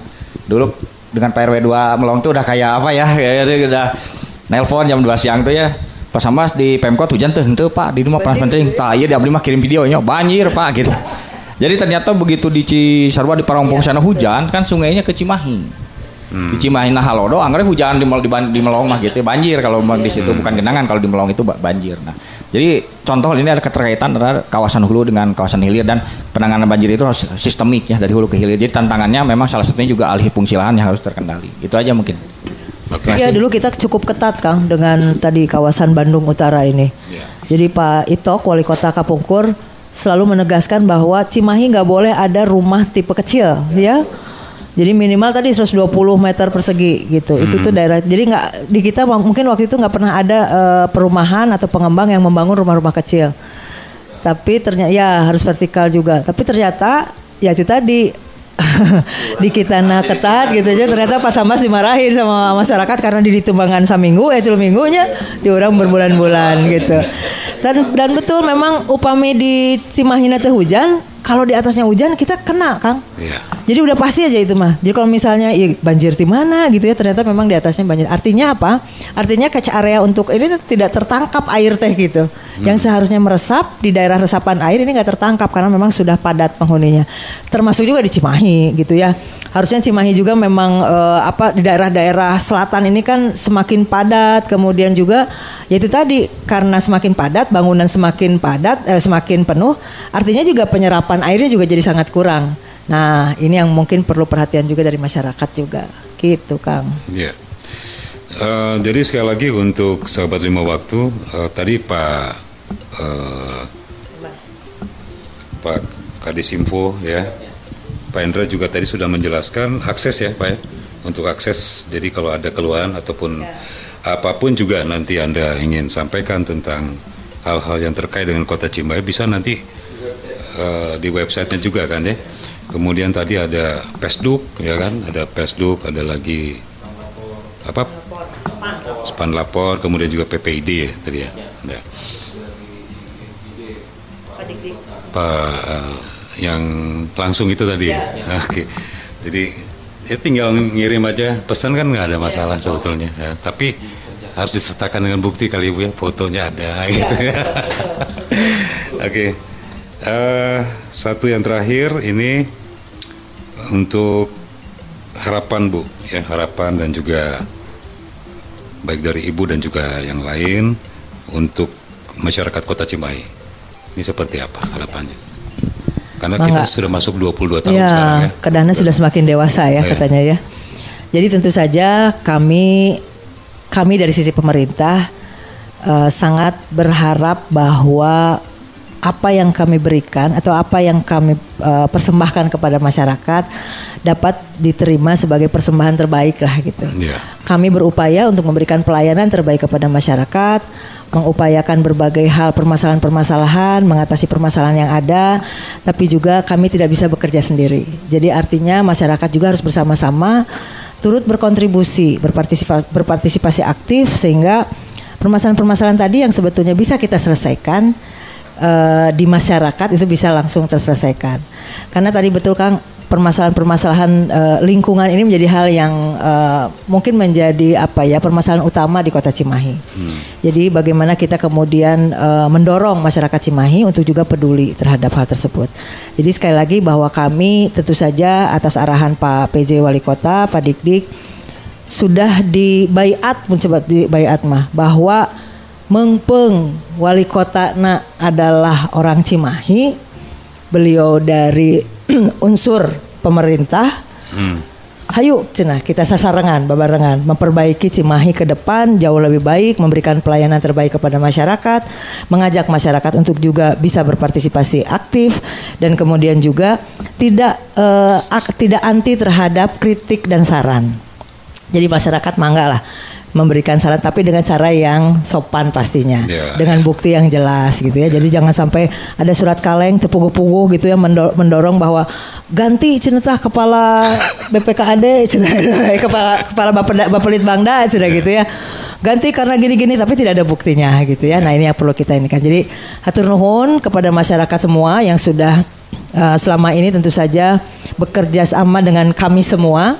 dulu dengan PRW 2 Melong tuh udah kayak apa ya, udah nelpon jam 2 siang tuh ya. Pas Sambas di Pemkot hujan tuh henteu Pak, di rumah panas penting. Tah ieu di abdi mah kirim videonya banjir Pak gitu. Jadi ternyata begitu di Cisarua di Parongpong sana hujan kan sungainya ke Cimahi. Di Cimahi nah Halodo anggarnya hujan di Melong mah gitu banjir kalau di situ bukan genangan, kalau di Melong itu banjir. Nah, jadi contoh ini ada keterkaitan antara kawasan hulu dengan kawasan hilir, dan penanganan banjir itu harus sistemik ya dari hulu ke hilir. Jadi tantangannya memang salah satunya juga alih fungsi lahan yang harus terkendali. Itu aja mungkin. Ya dulu kita cukup ketat Kang dengan tadi kawasan Bandung Utara ini. Jadi Pak Itok wali kota Kapungkur selalu menegaskan bahwa Cimahi nggak boleh ada rumah tipe kecil ya. Jadi minimal tadi 120 meter persegi gitu. Itu tuh daerah. Jadi nggak di kita mungkin waktu itu nggak pernah ada perumahan atau pengembang yang membangun rumah-rumah kecil. Tapi ternyata ya harus vertikal juga. Tapi ternyata ya itu tadi di kita ketat gitu aja, ternyata Pak Sambas dimarahin sama masyarakat karena di tumbangan saminggu itu minggunya di orang berbulan-bulan gitu. Dan betul memang upami di Cimahi teh hujan, kalau di atasnya hujan kita kena Kang. Jadi udah pasti aja itu mah. Jadi kalau misalnya banjir di mana gitu ya, ternyata memang di atasnya banjir. Artinya apa? Artinya catch area untuk ini tidak tertangkap air teh gitu. Yang seharusnya meresap di daerah resapan air ini nggak tertangkap karena memang sudah padat penghuninya. Termasuk juga di Cimahi gitu ya. Harusnya Cimahi juga memang di daerah-daerah selatan ini kan semakin padat, kemudian juga yaitu tadi karena semakin padat, bangunan semakin padat, semakin penuh, artinya juga penyerapan airnya juga jadi sangat kurang. Nah, ini yang mungkin perlu perhatian juga dari masyarakat juga, gitu Kang. Iya. Jadi sekali lagi untuk sahabat Lima Waktu, tadi Pak Kadis Info ya, Pak Endra juga tadi sudah menjelaskan akses ya Pak ya, untuk akses. Jadi kalau ada keluhan ataupun apapun juga nanti Anda ingin sampaikan tentang hal-hal yang terkait dengan Kota Cimahi bisa nanti di websitenya juga kan ya. Kemudian tadi ada Pesduk ya kan, ada Pesduk, ada lagi apa? Span lapor, kemudian juga PPID ya tadi ya. Ya. Pak yang langsung itu tadi ya. Oke. Jadi ya tinggal ngirim aja pesan kan nggak ada masalah sebetulnya. Ya. Tapi harus disertakan dengan bukti kali Bu ya, fotonya ada gitu ya. Oke. Satu yang terakhir ini untuk harapan Bu ya, harapan dan juga baik dari Ibu dan juga yang lain untuk masyarakat Kota Cimahi. Ini seperti apa harapannya? Karena kita sudah masuk 22 tahun sekarang ya. Kedana sudah semakin dewasa ya katanya ya. Jadi tentu saja kami dari sisi pemerintah sangat berharap bahwa apa yang kami berikan atau apa yang kami persembahkan kepada masyarakat dapat diterima sebagai persembahan terbaik lah gitu. Kami berupaya untuk memberikan pelayanan terbaik kepada masyarakat, mengupayakan berbagai hal permasalahan-permasalahan, mengatasi permasalahan yang ada, tapi juga kami tidak bisa bekerja sendiri. Jadi artinya masyarakat juga harus bersama-sama turut berkontribusi, berpartisipasi aktif sehingga permasalahan-permasalahan tadi yang sebetulnya bisa kita selesaikan di masyarakat itu bisa langsung terselesaikan. Karena tadi betul Kang, permasalahan-permasalahan lingkungan ini menjadi hal yang mungkin menjadi permasalahan utama di Kota Cimahi. Jadi bagaimana kita kemudian mendorong masyarakat Cimahi untuk juga peduli terhadap hal tersebut. Jadi sekali lagi bahwa kami tentu saja atas arahan Pak PJ Wali Kota, Pak Dikdik sudah dibaiat bahwa Mengpeng wali kota adalah orang Cimahi, beliau dari unsur pemerintah. Hayu cenah kita sasarengan babarengan memperbaiki Cimahi ke depan jauh lebih baik, memberikan pelayanan terbaik kepada masyarakat, mengajak masyarakat untuk juga bisa berpartisipasi aktif dan kemudian juga tidak anti terhadap kritik dan saran. Jadi masyarakat mangga lah memberikan saran tapi dengan cara yang sopan pastinya, dengan bukti yang jelas gitu ya. Jadi jangan sampai ada surat kaleng tepuguh-puguh gitu ya mendorong bahwa ganti cenetah kepala BPKAD kepala Bapelit Bangda gitu ya. Ganti karena gini-gini tapi tidak ada buktinya gitu ya. Nah, ini yang perlu kita ini kan. Jadi hatur nuhun kepada masyarakat semua yang sudah selama ini tentu saja bekerja sama dengan kami semua.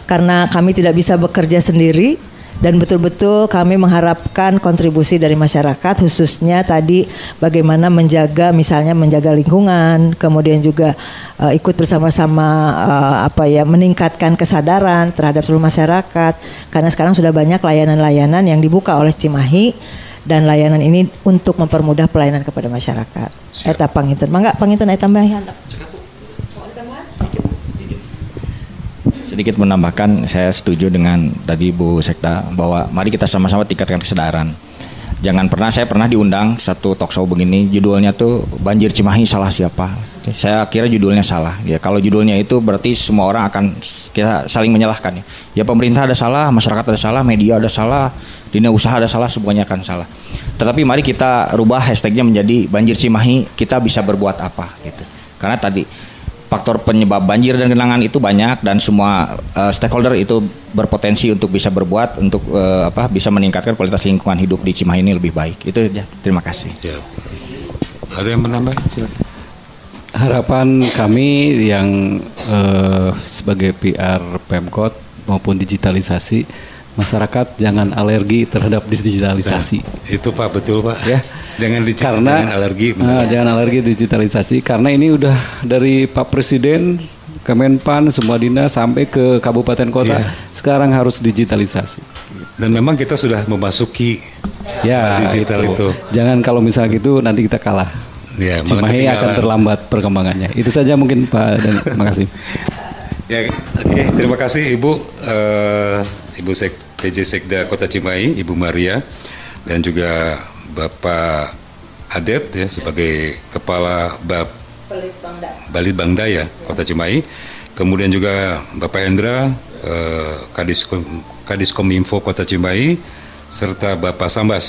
Karena kami tidak bisa bekerja sendiri Dan betul-betul kami mengharapkan kontribusi dari masyarakat, khususnya tadi bagaimana menjaga, misalnya menjaga lingkungan, kemudian juga ikut bersama-sama meningkatkan kesadaran terhadap seluruh masyarakat. Karena sekarang sudah banyak layanan-layanan yang dibuka oleh Cimahi, dan layanan ini untuk mempermudah pelayanan kepada masyarakat. Eta panginten, mangga panginten aya tambahan. Sedikit menambahkan, saya setuju dengan tadi Bu Sekda bahwa mari kita sama-sama tingkatkan kesadaran. Saya pernah diundang satu talk show begini, judulnya tuh Banjir Cimahi Salah Siapa. Saya kira judulnya salah. Ya kalau judulnya itu berarti semua orang akan kita saling menyalahkan. Ya pemerintah ada salah, masyarakat ada salah, media ada salah, dunia usaha ada salah, semuanya akan salah. Tetapi mari kita rubah hashtagnya menjadi Banjir Cimahi, kita bisa berbuat apa gitu. Karena tadi faktor penyebab banjir dan genangan itu banyak, dan semua stakeholder itu berpotensi untuk bisa berbuat untuk bisa meningkatkan kualitas lingkungan hidup di Cimahi ini lebih baik. Itu ya. Terima kasih. Ya. Ada yang menambah? Silakan. Harapan kami yang sebagai PR Pemkot maupun digitalisasi, masyarakat jangan alergi terhadap digitalisasi. Nah, itu Pak, betul Pak. Ya. Jangan alergi. Jangan alergi digitalisasi, karena ini udah dari Pak Presiden, Kemenpan, semua dinas sampai ke kabupaten kota, sekarang harus digitalisasi. Dan memang kita sudah memasuki digital itu. Jangan kalau misalnya gitu nanti kita kalah. Ya, Cimahi akan terlambat perkembangannya. Itu saja mungkin Pak, dan terima kasih. Ya, oke, terima kasih Ibu PJ Sekda Kota Cimahi, Ibu Maria, dan juga Bapak Adet ya sebagai Kepala Balitbangda ya Kota Cimahi. Kemudian juga Bapak Hendra, Kadiskominfo Kota Cimahi, serta Bapak Sambas,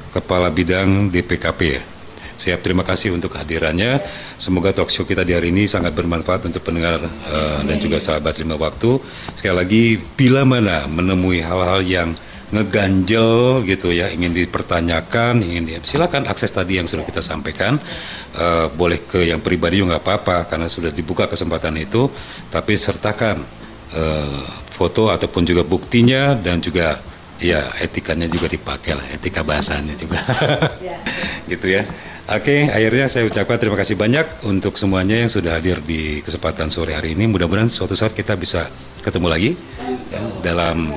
Kepala Bidang DPKP ya. Siap, terima kasih untuk kehadirannya. Semoga talk show kita di hari ini sangat bermanfaat untuk pendengar dan juga sahabat Lima Waktu. Sekali lagi, bila mana menemui hal-hal yang ngeganjel gitu ya, ingin dipertanyakan, silakan akses tadi yang sudah kita sampaikan. Boleh ke yang pribadi juga nggak apa-apa, karena sudah dibuka kesempatan itu. Tapi sertakan foto ataupun juga buktinya, dan juga ya etikanya juga dipakai lah, etika bahasanya juga. Gitu ya. Oke, akhirnya saya ucapkan terima kasih banyak untuk semuanya yang sudah hadir di kesempatan sore hari ini. Mudah-mudahan suatu saat kita bisa ketemu lagi dalam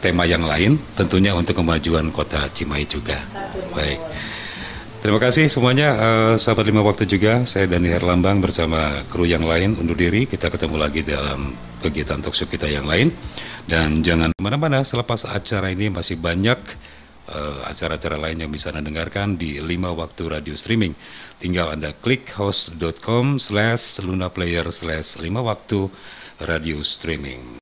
tema yang lain, tentunya untuk kemajuan Kota Cimahi juga. Baik, terima kasih semuanya, sahabat Lima Waktu juga. Saya Dani Herlambang bersama kru yang lain undur diri. Kita ketemu lagi dalam kegiatan talkshow kita yang lain. Dan jangan kemana-mana, selepas acara ini masih banyak acara-acara lain yang bisa Anda dengarkan di Lima Waktu Radio Streaming. Tinggal Anda klik host.com/lunaplayer/5 waktu radio streaming.